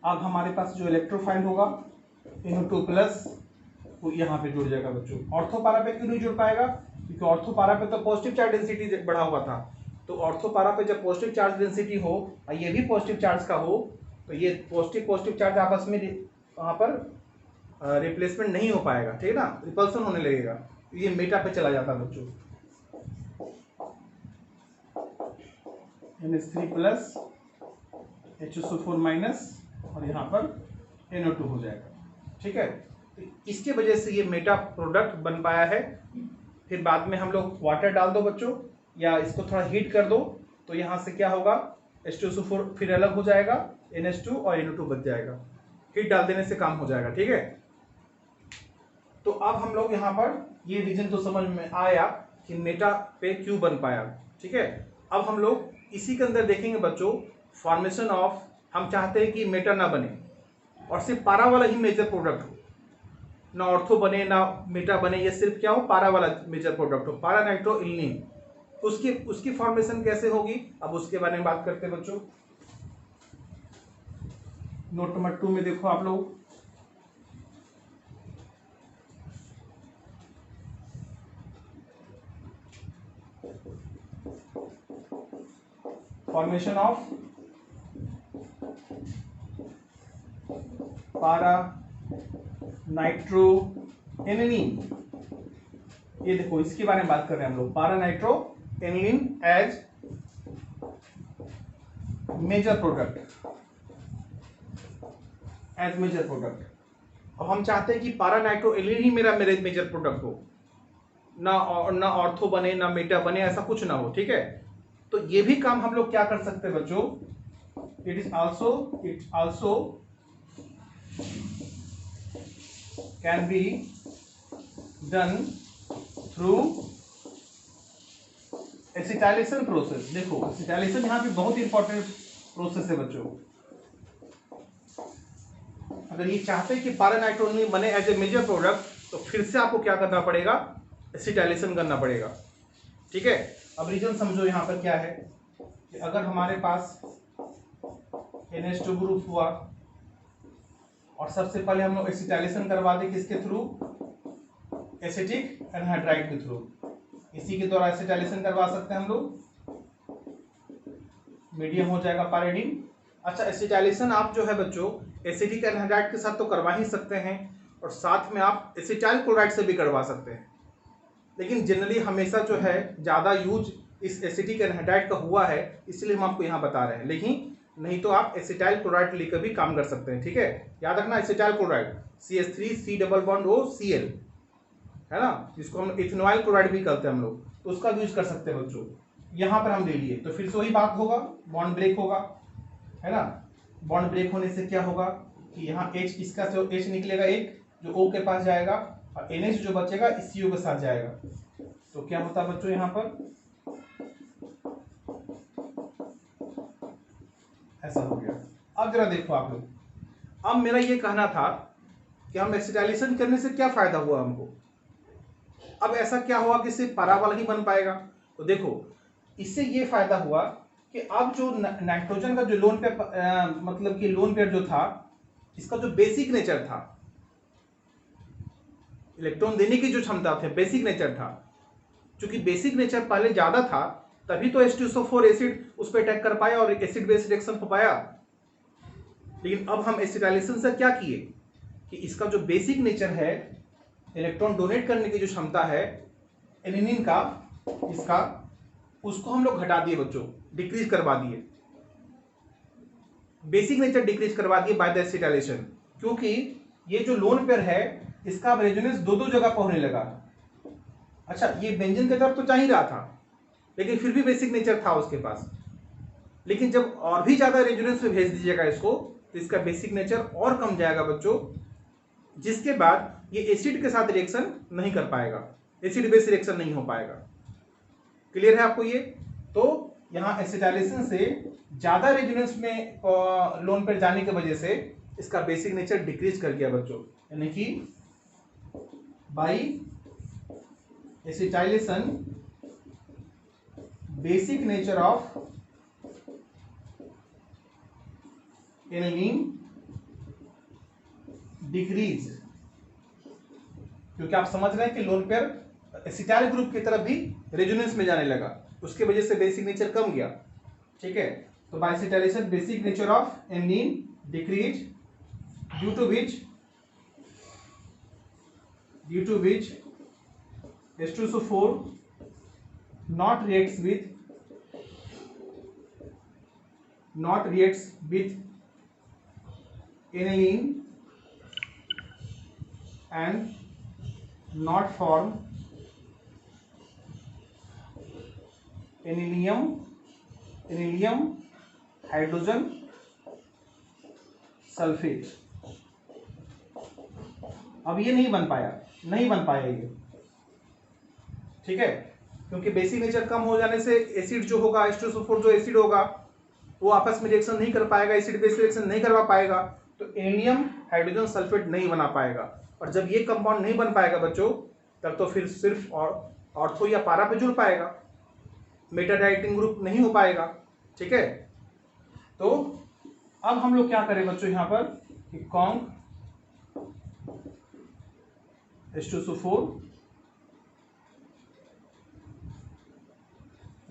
अब हमारे पास जो इलेक्ट्रोफाइल होगा NO2 प्लस वो यहाँ पे जुड़ जाएगा बच्चों। ऑर्थोपारा पे क्यों नहीं जुड़ पाएगा, क्योंकि ऑर्थोपारा पे तो पॉजिटिव चार्ज डेंसिटी बढ़ा हुआ था। तो ऑर्थोपारा पे जब पॉजिटिव चार्ज डेंसिटी हो और ये भी पॉजिटिव चार्ज का हो, तो ये पॉजिटिव चार्ज आपस में वहाँ पर रिप्लेसमेंट नहीं हो पाएगा, ठीक है ना, रिपल्सन होने लगेगा, ये मेटा पे चला जाता है बच्चों। NH3 प्लस HSO4 माइनस और यहाँ पर NO2 हो जाएगा। ठीक है, तो इसके वजह से ये मेटा प्रोडक्ट बन पाया है। फिर बाद में हम लोग वाटर डाल दो बच्चों, या इसको थोड़ा हीट कर दो, तो यहाँ से क्या होगा, H2SO4 फिर अलग हो जाएगा, NH2 और NO2 बच जाएगा, हीट डाल देने से काम हो जाएगा। ठीक है, तो अब हम लोग यहाँ पर ये रीजन तो समझ में आया कि मेटा पे क्यों बन पाया। ठीक है, अब हम लोग इसी के अंदर देखेंगे बच्चों फॉर्मेशन ऑफ, हम चाहते हैं कि मेटा ना बने और सिर्फ पारा वाला ही मेजर प्रोडक्ट हो, ना ऑर्थो बने ना मेटा बने, ये सिर्फ क्या हो, पारा वाला मेजर प्रोडक्ट हो, पारा नाइट्रो इल्निन। उसकी फॉर्मेशन कैसे होगी, अब उसके बारे में बात करते हैं बच्चों। नोट नंबर 2 में देखो आप लोग, फॉर्मेशन ऑफ पारा नाइट्रो एनिलीन, ये देखो इसके बारे में बात कर रहे हैं हम लोग, para nitro aniline as major product, as major product. और हम चाहते हैं कि पारा नाइट्रो एनिलीन ही मेरा मेजर प्रोडक्ट हो, ना ऑर्थो बने ना मेटा बने, ऐसा कुछ ना हो। ठीक है, तो ये भी काम हम लोग क्या कर सकते हैं बच्चों, it also can be done through acetylation process. देखो एसिटाइलेशन यहाँ पे बहुत इंपॉर्टेंट प्रोसेस है बच्चों। अगर ये चाहते हैं कि पारा नाइट्रोनिन बने एज ए मेजर प्रोडक्ट, तो फिर से आपको क्या करना पड़ेगा, एसिटाइलेशन करना पड़ेगा। ठीक है, अब रीजन समझो यहाँ पर क्या है कि अगर हमारे पास NH2 ग्रुप हुआ और सबसे पहले हम लोग एसिटाइलेशन करवा दें किसके थ्रू, एसिटिक एनहाइड्राइड के थ्रू, इसी के द्वारा एसिटाइलेशन करवा सकते हैं हम लोग, मीडियम हो जाएगा पाराडीन। अच्छा, एसिटाइलेशन आप जो है बच्चों एसिटिक एनहाइड्राइड के साथ तो करवा ही सकते हैं, और साथ में आप एसिटाइल क्लोराइड से भी करवा सकते हैं, लेकिन जनरली हमेशा जो है ज़्यादा यूज इस एसिटिक एनहाइड्राइड का हुआ है, इसलिए हम आपको यहाँ बता रहे हैं। लेकिन नहीं तो आप एसिटाइल क्लोराइड लेकर भी काम कर सकते हैं। ठीक है, याद रखना एसिटाइल क्लोराइड CH3C+Cl है ना, जिसको हम इथेनॉइल क्लोराइड भी कहते हैं हम लोग, तो उसका यूज कर सकते हैं बच्चों। यहाँ पर हम ले लिए तो फिर से वही बात होगा, बॉन्ड ब्रेक होगा, है ना। बॉन्ड ब्रेक होने से क्या होगा कि यहाँ H, इसका जो H निकलेगा एक, जो O के पास जाएगा, और NH जो बचेगा इस CO के साथ जाएगा। तो क्या होता है बच्चों, यहाँ पर ऐसा हो गया। अब जरा देखो आप लोग, अब मेरा ये कहना था कि हम एसिटाइलेशन करने से क्या फायदा हुआ हमको, अब ऐसा क्या हुआ कि सिर्फ पारा वाला ही बन पाएगा। तो देखो इससे ये फायदा हुआ कि अब जो नाइट्रोजन का जो लोन पेयर मतलब कि लोन पेयर जो था, इसका जो बेसिक नेचर था, इलेक्ट्रॉन देने की जो क्षमता थी, बेसिक नेचर था, चूंकि बेसिक नेचर पहले ज्यादा था तभी तो H2SO4 एसिड उस पर अटैक कर पाया और एसिड बेस रिएक्शन हो पाया। लेकिन अब हम एसिटाइलेशन से क्या किए कि इसका जो बेसिक नेचर है, इलेक्ट्रॉन डोनेट करने की जो क्षमता है एलिनिन का, इसका, उसको हम लोग घटा दिए बच्चों, डिक्रीज करवा दिए, बेसिक नेचर डिक्रीज करवा दिए बाय द एसिटाइलेशन। क्योंकि ये जो लोन पेयर है इसका रेजोनेंस दो दो जगह पर होने लगा। अच्छा, ये बेंजीन की तरफ तो जा ही रहा था लेकिन फिर भी बेसिक नेचर था उसके पास, लेकिन जब और भी ज्यादा रेजोनेंस में भेज दीजिएगा इसको तो इसका बेसिक नेचर और कम जाएगा बच्चों, जिसके बाद ये एसिड के साथ रिएक्शन नहीं कर पाएगा, एसिड बेस रिएक्शन नहीं हो पाएगा। क्लियर है आपको ये? तो यहाँ एसिटाइलेशन से ज्यादा रेजोनेंस में लोन पर जाने की वजह से इसका बेसिक नेचर डिक्रीज कर गया बच्चों, यानी कि by acetylation basic nature of aniline decrease. क्योंकि आप समझ रहे हैं कि लोन पेयर एसिटाइल ग्रुप की तरफ भी रेजोनेंस में जाने लगा, उसके वजह से बेसिक नेचर कम गया। ठीक है, तो by acetylation basic nature of aniline decrease due to which H2SO4 not reacts with aniline and not form aniline hydrogen sulphate. अब ये नहीं बन पाया ये। ठीक है, क्योंकि बेसिक नेचर कम हो जाने से एसिड जो होगा, H2SO4 जो एसिड होगा वो आपस में रिएक्शन नहीं कर पाएगा, एसिड बेस रिएक्शन नहीं करवा पाएगा, तो एनियम हाइड्रोजन सल्फेट नहीं बना पाएगा। और जब ये कंपाउंड नहीं बन पाएगा बच्चों, तब तो फिर सिर्फ ऑर्थो या पारा पे जुड़ पाएगा, मेटा डायरेक्टिंग ग्रुप नहीं हो पाएगा। ठीक है, तो अब हम लोग क्या करें बच्चों, यहाँ पर कि कॉन्क H2SO4,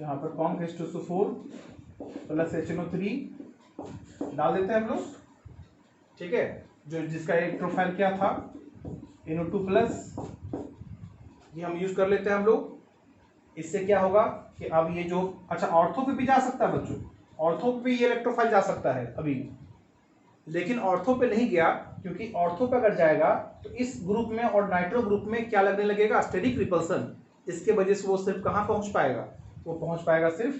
यहाँ पर कॉन्क H2SO4 प्लस HNO3 डाल देते हैं हम लोग। ठीक है, जो जिसका एक प्रोफाइल क्या था NO2 प्लस, ये हम यूज कर लेते हैं हम लोग। इससे क्या होगा कि अब ये जो, अच्छा ऑर्थो पे भी जा सकता है बच्चों, ऑर्थो पे ये इलेक्ट्रोफाइल जा सकता है अभी, लेकिन ऑर्थो पे नहीं गया, क्योंकि ऑर्थो पे अगर जाएगा तो इस ग्रुप में और नाइट्रो ग्रुप में क्या लगने लगेगा, स्टेरिक रिपल्सन। इसके वजह से वो सिर्फ कहाँ पहुंच पाएगा, वो पहुंच पाएगा सिर्फ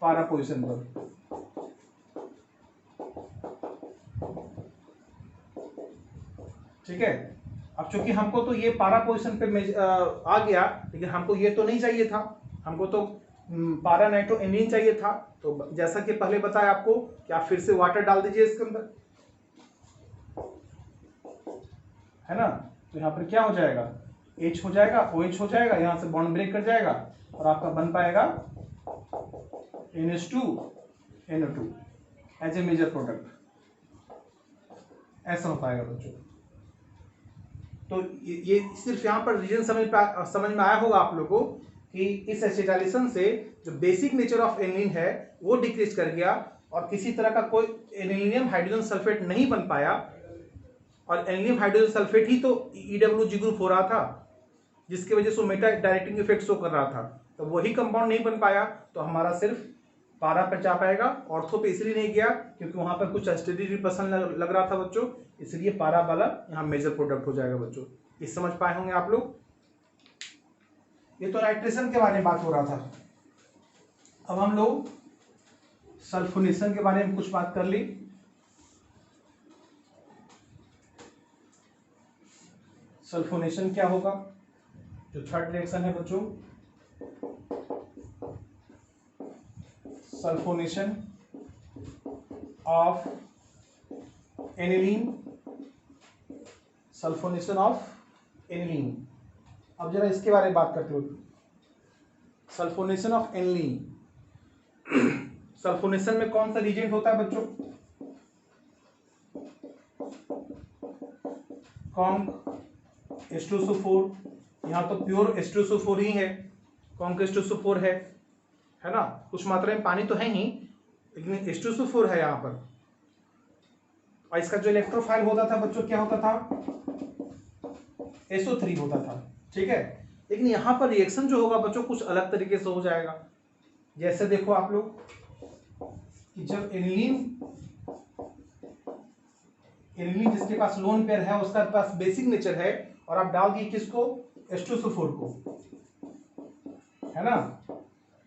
पारा पोजीशन पर। ठीक है, अब चूंकि हमको तो ये पारा पोजीशन पे आ गया, लेकिन हमको ये तो नहीं चाहिए था, हमको तो पारा नाइट्रो एनिलीन चाहिए था। तो जैसा कि पहले बताया आपको कि आप फिर से वाटर डाल दीजिए इसके अंदर, है ना। तो यहाँ पर क्या हो जाएगा, H हो जाएगा, OH हो जाएगा, यहाँ से बॉन्ड ब्रेक कर जाएगा और आपका बन पाएगा NH2 NO2 as a major product, ऐसा हो पाएगा बच्चों। तो ये सिर्फ यहाँ पर रीजन समझ में आया होगा आप लोगों को कि इस एसिटाइलेशन से जो बेसिक नेचर ऑफ एनिलीन है वो डिक्रीज कर गया और किसी तरह का कोई एनिलीनियम हाइड्रोजन सल्फेट नहीं बन पाया, और एनिलीनियम हाइड्रोजन सल्फेट ही तो EWG ग्रुप हो रहा था, जिसकी वजह से मेटा डायरेक्टिंग इफेक्ट शो कर रहा था। तो वही कंपाउंड नहीं बन पाया, तो हमारा सिर्फ पारा पर जा पाएगा, ऑर्थो पे इसलिए नहीं गया क्योंकि वहां पर कुछ स्टेरिक रिपल्सन लग रहा था बच्चों, इसलिए पारा वाला यहाँ मेजर प्रोडक्ट हो जाएगा बच्चों। ये समझ पाए होंगे आप लोग। ये तो नाइट्रेशन के बारे में बात हो रहा था। अब हम लोग सल्फोनेशन के बारे में कुछ बात कर ली। सल्फोनेशन क्या होगा, जो थर्ड रिएक्शन है बच्चों, sulphonation of aniline, sulphonation of aniline. अब जरा इसके बारे में बात करते हो, सल्फोनेशन ऑफ एनिलीन। सल्फोनेशन में कौन सा रिएजेंट होता है बच्चों? कॉन्क H2SO4, यहाँ तो प्योर H2SO4 ही है, कॉन्क H2SO4 है ना, कुछ मात्रा में पानी तो है ही, लेकिन H2SO4 है यहाँ पर। और इसका जो इलेक्ट्रोफाइल होता था बच्चों क्या होता था? SO3 होता था, ठीक है। लेकिन यहाँ पर रिएक्शन जो होगा बच्चों कुछ अलग तरीके से हो जाएगा। जैसे देखो आप लोग कि जब एनिलीन जिसके पास लोन पेयर है उसका पास बेसिक नेचर है, और आप डाल दिए किसको? H2SO4 को, है ना।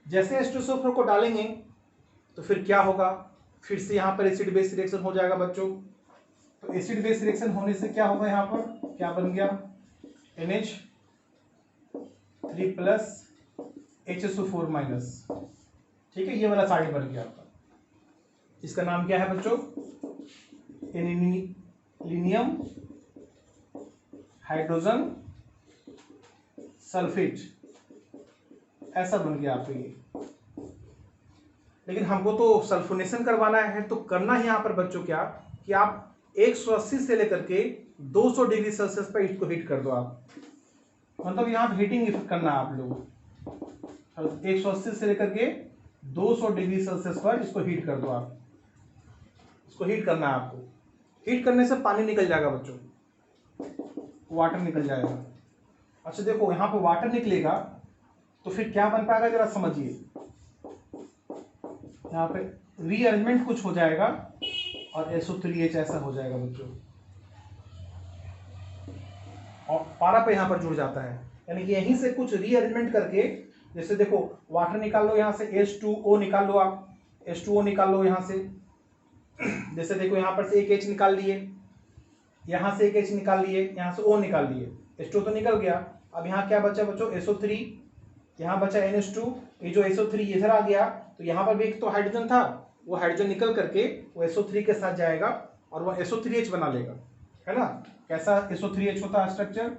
जैसे H2SO4 को डालेंगे तो फिर क्या होगा? फिर से यहाँ पर एसिड बेस रिएक्शन हो जाएगा बच्चों। तो एसिड बेस रिएक्शन होने से क्या होगा? यहाँ पर क्या बन गया? NH3+HSO4-, ठीक है, ये वाला साइड बन गया आपका। इसका नाम क्या है बच्चों? एनिलीनियम हाइड्रोजन सल्फेट, ऐसा बन गया आपको ये। लेकिन हमको तो सल्फोनेशन करवाना है, तो करना है यहाँ पर बच्चों क्या कि आप 180 से लेकर के 200 डिग्री सेल्सियस पर इसको हीट कर दो आप, मतलब यहाँ पे हीटिंग इफेक्ट करना है आप लोगों। 180 से लेकर के 200 डिग्री सेल्सियस पर इसको हीट कर दो आप, इसको हीट करना है आपको। हीट करने से पानी निकल जाएगा बच्चों, वाटर निकल जाएगा। अच्छा देखो यहाँ पे वाटर निकलेगा तो फिर क्या बन पाएगा जरा समझिए। यहाँ पे रीअरेंजमेंट कुछ हो जाएगा और SO3H ऐसा हो जाएगा बच्चों, और पारा पे यहाँ पर जुड़ जाता है, यानी कि यहीं से कुछ रीअरेंजमेंट करके, जैसे देखो वाटर निकाल लो यहाँ से, H2O निकाल लो आप, H2O निकाल लो यहाँ से। जैसे देखो यहाँ पर से एक H निकाल लिए, यहाँ से एक H निकाल लिए, यहाँ से O निकाल लिए, H2 तो निकल गया। अब यहाँ क्या बचा बच्चों? SO3, यहाँ बचा NH2। ये जो SO3 इधर आ गया तो यहाँ पर भी एक तो हाइड्रोजन था, वो हाइड्रोजन निकल करके वो SO3 के साथ जाएगा और वो SO3H बना लेगा, है ना। कैसा SO3H होता है स्ट्रक्चर?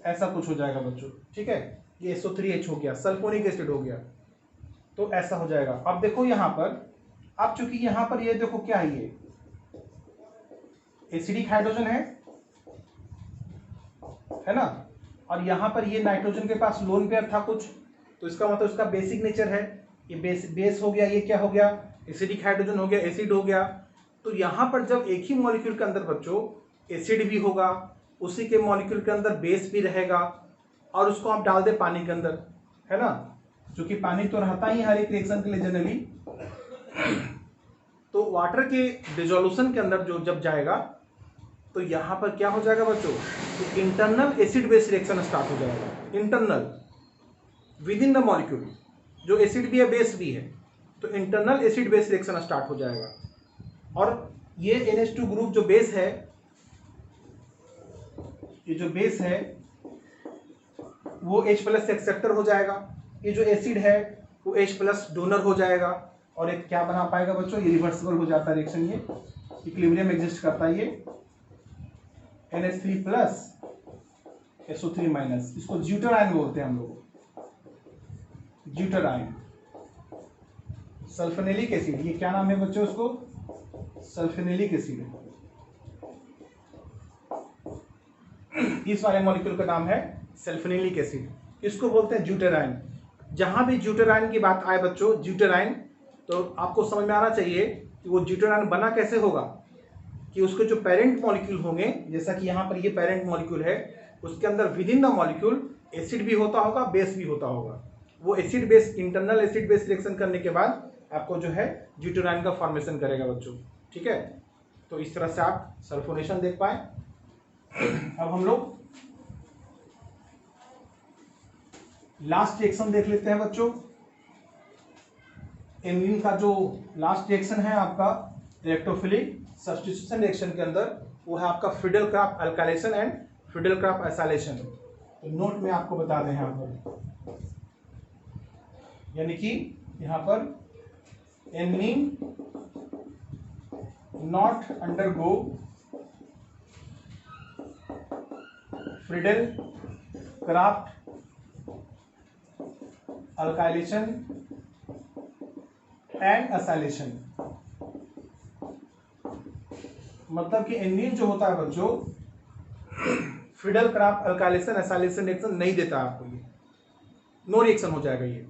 ऐसा कुछ हो जाएगा बच्चों, ठीक है। ये SO3H हो गया, सल्फोनिक एसिड हो गया, तो ऐसा हो जाएगा। अब देखो यहाँ पर, अब चूंकि यहाँ पर ये देखो क्या है, ये एसिडिक हाइड्रोजन है ना, और यहाँ पर ये नाइट्रोजन के पास लोन पेयर था कुछ, तो इसका मतलब इसका बेसिक नेचर है, ये बेस हो गया, ये क्या हो गया? एसिडिक हाइड्रोजन हो गया, एसिड हो गया। तो यहाँ पर जब एक ही मॉलिक्यूल के अंदर बच्चों एसिड भी होगा, उसी के मॉलिक्यूल के अंदर बेस भी रहेगा, और उसको आप डाल दे पानी के अंदर, है ना, क्योंकि पानी तो रहता ही हर एक रिएक्शन के लिए जनरली। तो वाटर के डिसोल्यूशन के अंदर जो जब जाएगा तो यहाँ पर क्या हो जाएगा बच्चों? तो internal acid base reaction start हो जाएगा, internal with in the molecule, जो एसिड भी है बेस भी है, तो internal acid base reaction start हो जाएगा। और ये NH2 ग्रुप जो बेस है, ये जो बेस है वो H+ एक्सेप्टर हो जाएगा, ये जो एसिड है वो H+ डोनर हो जाएगा, और एक क्या बना पाएगा बच्चों? ये रिवर्सिबल हो जाता है रिएक्शन, ये इक्विलिब्रियम एग्जिस्ट करता है, ये NH3+ SO3-, इसको ज्यूटर आयन बोलते हैं हम लोग, ज्यूटर आयन। सल्फोनिलिक एसिड, ये क्या नाम है बच्चों? उसको सल्फोनिलिक एसिड, इस वाले मॉलिक्यूल का नाम है सल्फोनिलिक एसिड, इसको बोलते हैं ज्यूटर आयन। जहां भी ज्यूटर आयन की बात आए बच्चों, ज्यूटर आयन, तो आपको समझ में आना चाहिए कि वो ज्यूटर आयन बना कैसे होगा, कि उसके जो पेरेंट मॉलिक्यूल होंगे, जैसा कि यहाँ पर ये पेरेंट मॉलिक्यूल है, उसके अंदर with in the molecule acid भी होता होगा, बेस भी होता होगा। वो acid base, internal acid base reaction करने के बाद आपको जो है ज्यूटर आयन का फॉर्मेशन करेगा बच्चों, ठीक है। तो इस तरह से आप सल्फोनेशन देख पाए। अब हम लोग लास्ट रिएक्शन देख लेते हैं बच्चों। एनिलीन का जो लास्ट रिएक्शन है आपका इलेक्ट्रोफिलिक सब्स्टिट्यूशन रिएक्शन के अंदर, वो है आपका Friedel-Crafts alkylation and Friedel-Crafts acylation. तो नोट में आपको बता दें यहाँ पर, यानी कि यहाँ पर aniline not undergo Friedel-Crafts alkylation and acylation, मतलब कि एनिलीन जो होता है बच्चों Friedel Crafts alkylation acylation reaction नहीं देता आपको, ये नो रिएक्शन हो जाएगा। ये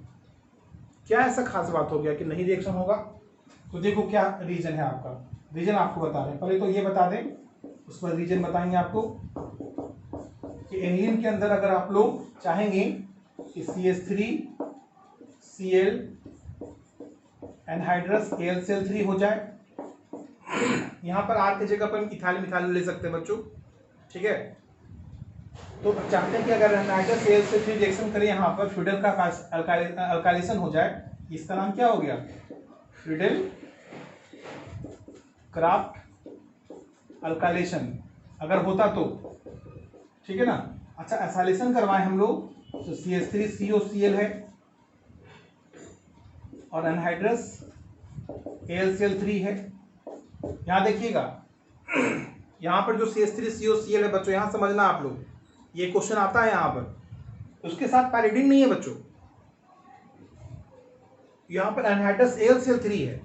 क्या ऐसा खास बात हो गया कि नहीं रिएक्शन होगा? तो देखो क्या रीजन है आपका, रीजन आपको बता रहे हैं। पहले तो ये बता दें, उस पर रीजन बताएंगे आपको कि एनिलीन के अंदर अगर आप लोग चाहेंगे कि CH3Cl एनहाइड्रस AlCl3 हो जाए, यहाँ पर आर की जगह पर इथाइल मिथाइल ले सकते हैं बच्चों, ठीक है। तो चाहते हैं कि अगर एनहाइड्रस AlCl3 रिएक्शन करें यहाँ पर फ्रीडल का अल्काइलेशन हो जाए, इसका नाम क्या हो गया? फ्रीडल क्राफ्ट अल्काइलेशन अगर होता तो, ठीक है ना। अच्छा, एसाइलेशन करवाएं हम लोग तो CH3COCl है और एनहाइड्रस AlCl3 है। यहाँ देखिएगा, यहाँ पर जो CH3COCl है बच्चों, यहाँ समझना आप लोग, ये क्वेश्चन आता है यहाँ पर, उसके साथ पैरिडीन नहीं है बच्चों, यहाँ पर एनहाइड्रस AlCl3 है।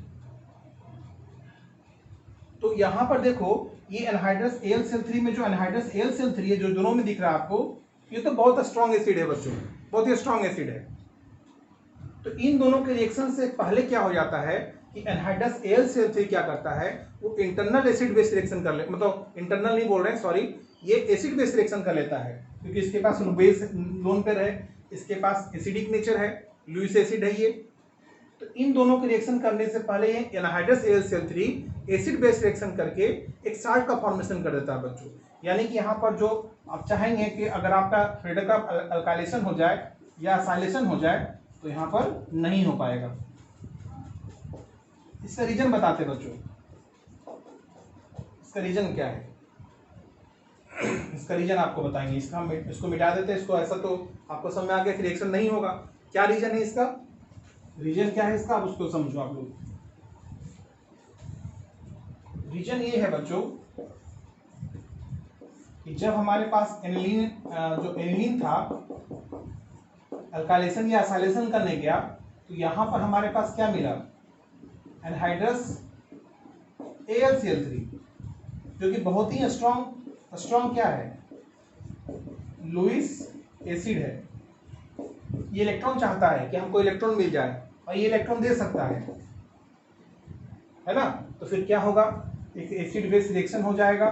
तो यहाँ पर देखो, ये एनहाइड्रस AlCl3 में जो एनहाइड्रस AlCl3 है जो दोनों में दिख रहा है आपको, ये तो बहुत स्ट्रॉन्ग एसिड है बच्चों, बहुत ही स्ट्रॉन्ग एसिड है। तो इन दोनों के रिएक्शन से पहले क्या हो जाता है कि एनहाइड्रस AlCl3 क्या करता है, वो इंटरनल एसिड बेस रिएक्शन कर ले, मतलब इंटरनल नहीं बोल रहे हैं, सॉरी, ये एसिड बेस रिएक्शन कर लेता है, क्योंकि इसके पास बेस लोन पेयर है, इसके पास एसिडिक नेचर है, लुईस एसिड है ये। तो इन दोनों के रिएक्शन करने से पहले ये anhydrous AlCl3 acid base reaction करके एक साल्ट का फॉर्मेशन कर देता है बच्चों। यानी कि यहाँ पर जो आप चाहेंगे कि अगर आपका फ्रीडल का अल्काइलेशन हो जाए या एसाइलेशन हो जाए, तो यहाँ पर नहीं हो पाएगा। इसका रीजन बताते बच्चों, इसका रीजन क्या है, इसका रीजन आपको बताएंगे। इसका हम इसको मिटा देते हैं, इसको, ऐसा तो आपको समझ में आ गया कि रिएक्शन नहीं होगा। क्या रीजन है इसका, रीजन क्या है इसका, आप उसको समझो आप लोग। रीजन ये है बच्चों कि जब हमारे पास एनिलीन, जो एनिलीन था अल्काइलेशन या एसाइलेशन करने गया, तो यहाँ पर हमारे पास क्या मिला, एनहाइड्रस AlCl3, जो कि बहुत ही स्ट्रॉन्ग क्या है, लुईस एसिड है। ये इलेक्ट्रॉन चाहता है कि हमको इलेक्ट्रॉन मिल जाए, और ये इलेक्ट्रॉन दे सकता है ना। तो फिर क्या होगा, एक एसिड बेस रिएक्शन हो जाएगा,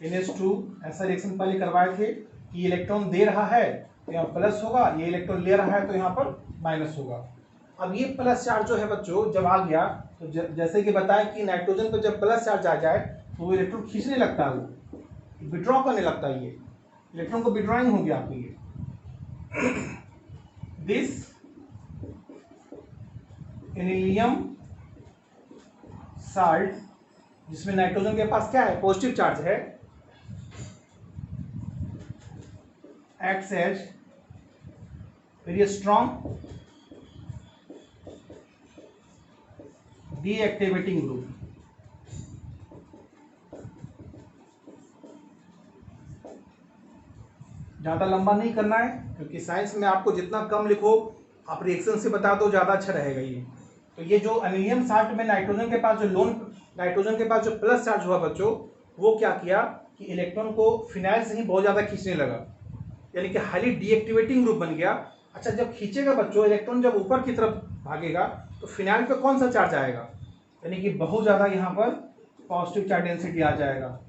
NH2 ऐसा रिएक्शन पहले करवाए थे कि इलेक्ट्रॉन दे रहा है तो यहाँ प्लस होगा, ये इलेक्ट्रॉन ले रहा है तो यहाँ पर माइनस होगा। अब ये प्लस चार्ज जो है बच्चों जब आ गया, तो जैसे कि बताया कि नाइट्रोजन पर जब प्लस चार्ज आ जाए तो वो इलेक्ट्रॉन खींचने लगता है, वो विड्रॉ करने लगता है, ये इलेक्ट्रॉन को विड्रॉइंग हो गया आपको ये। दिस एनिलियम साल्ट, जिसमें नाइट्रोजन के पास क्या है, पॉजिटिव चार्ज है, acts as very strong deactivating group। ज़्यादा लंबा नहीं करना है, क्योंकि साइंस में आपको जितना कम लिखो आप रिएक्शन से बता दो, ज़्यादा अच्छा रहेगा ये। तो ये जो एनिलियम साल्ट में नाइट्रोजन के पास जो लोन, नाइट्रोजन के पास जो प्लस चार्ज हुआ बच्चों, वो क्या किया कि इलेक्ट्रॉन को फिनाइल से ही बहुत ज़्यादा खींचने लगा, यानी कि हाईली डीएक्टिवेटिंग ग्रुप बन गया। अच्छा, जब खींचेगा बच्चों इलेक्ट्रॉन, जब ऊपर की तरफ भागेगा तो फिनाइल पे कौन सा चार्ज आएगा, यानी कि बहुत ज़्यादा यहाँ पर पॉजिटिव चार्ज डेंसिटी आ जाएगा।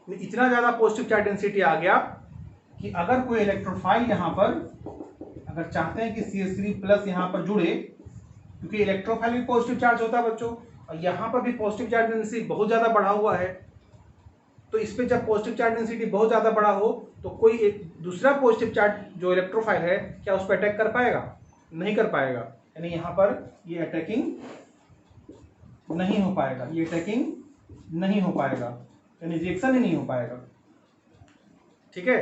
इतना ज़्यादा पॉजिटिव चार्ज डेंसिटी आ गया कि अगर कोई इलेक्ट्रोफाइल यहाँ पर अगर चाहते हैं कि CH3+ यहाँ पर जुड़े, क्योंकि इलेक्ट्रोफाइल भी पॉजिटिव चार्ज होता है बच्चों, और यहाँ पर भी पॉजिटिव चार्ज डेंसिटी बहुत ज़्यादा बढ़ा हुआ है, तो इस पर जब पॉजिटिव चार्ज डेंसिटी बहुत ज़्यादा बड़ा हो तो कोई एक दूसरा पॉजिटिव चार्ज जो इलेक्ट्रोफाइल है क्या उस पर अटैक कर पाएगा, नहीं कर पाएगा। यानी यहाँ पर ये अटैकिंग नहीं हो पाएगा, ये अटैकिंग नहीं हो पाएगा, यानी रिएक्शन ही नहीं हो पाएगा। ठीक है,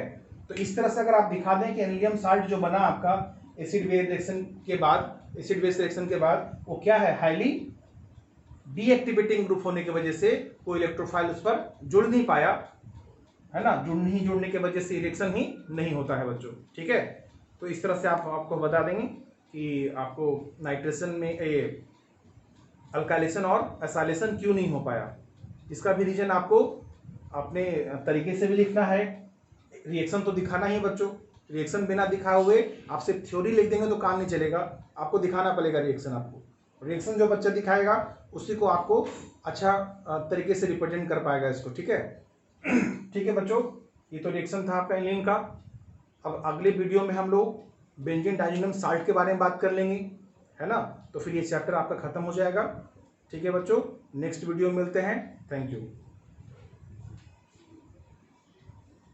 तो इस तरह से अगर आप दिखा दें कि एनिलियम साल्ट जो बना आपका एसिड बेस रिएक्शन के बाद, एसिड बेस रिएक्शन के बाद, वो क्या है, हाईली डीएक्टिवेटिंग ग्रुप होने की वजह से कोई इलेक्ट्रोफाइल उस पर जुड़ नहीं पाया, है ना, जुड़ने की वजह से रिएक्शन ही नहीं होता है बच्चों। ठीक है, तो इस तरह से आपको बता देंगे। कि आपको नाइट्रेशन में अल्काइलेशन और एसाइलेशन क्यों नहीं हो पाया। इसका भी रीजन आपको अपने तरीके से भी लिखना है। रिएक्शन तो दिखाना ही बच्चों, रिएक्शन बिना दिखाए हुए आप सिर्फ थ्योरी लिख देंगे तो काम नहीं चलेगा, आपको दिखाना पड़ेगा रिएक्शन। आपको रिएक्शन जो बच्चा दिखाएगा उसी को आपको अच्छा तरीके से रिप्रेजेंट कर पाएगा इसको, ठीक है। ठीक है बच्चों, ये तो रिएक्शन था आपका एनिलीन का। अब अगले वीडियो में हम लोग बेंजीन डाइज़ोनियम साल्ट के बारे में बात कर लेंगे, है ना। तो फिर ये चैप्टर आपका खत्म हो जाएगा। ठीक है बच्चों, नेक्स्ट वीडियो में मिलते हैं। Thank you.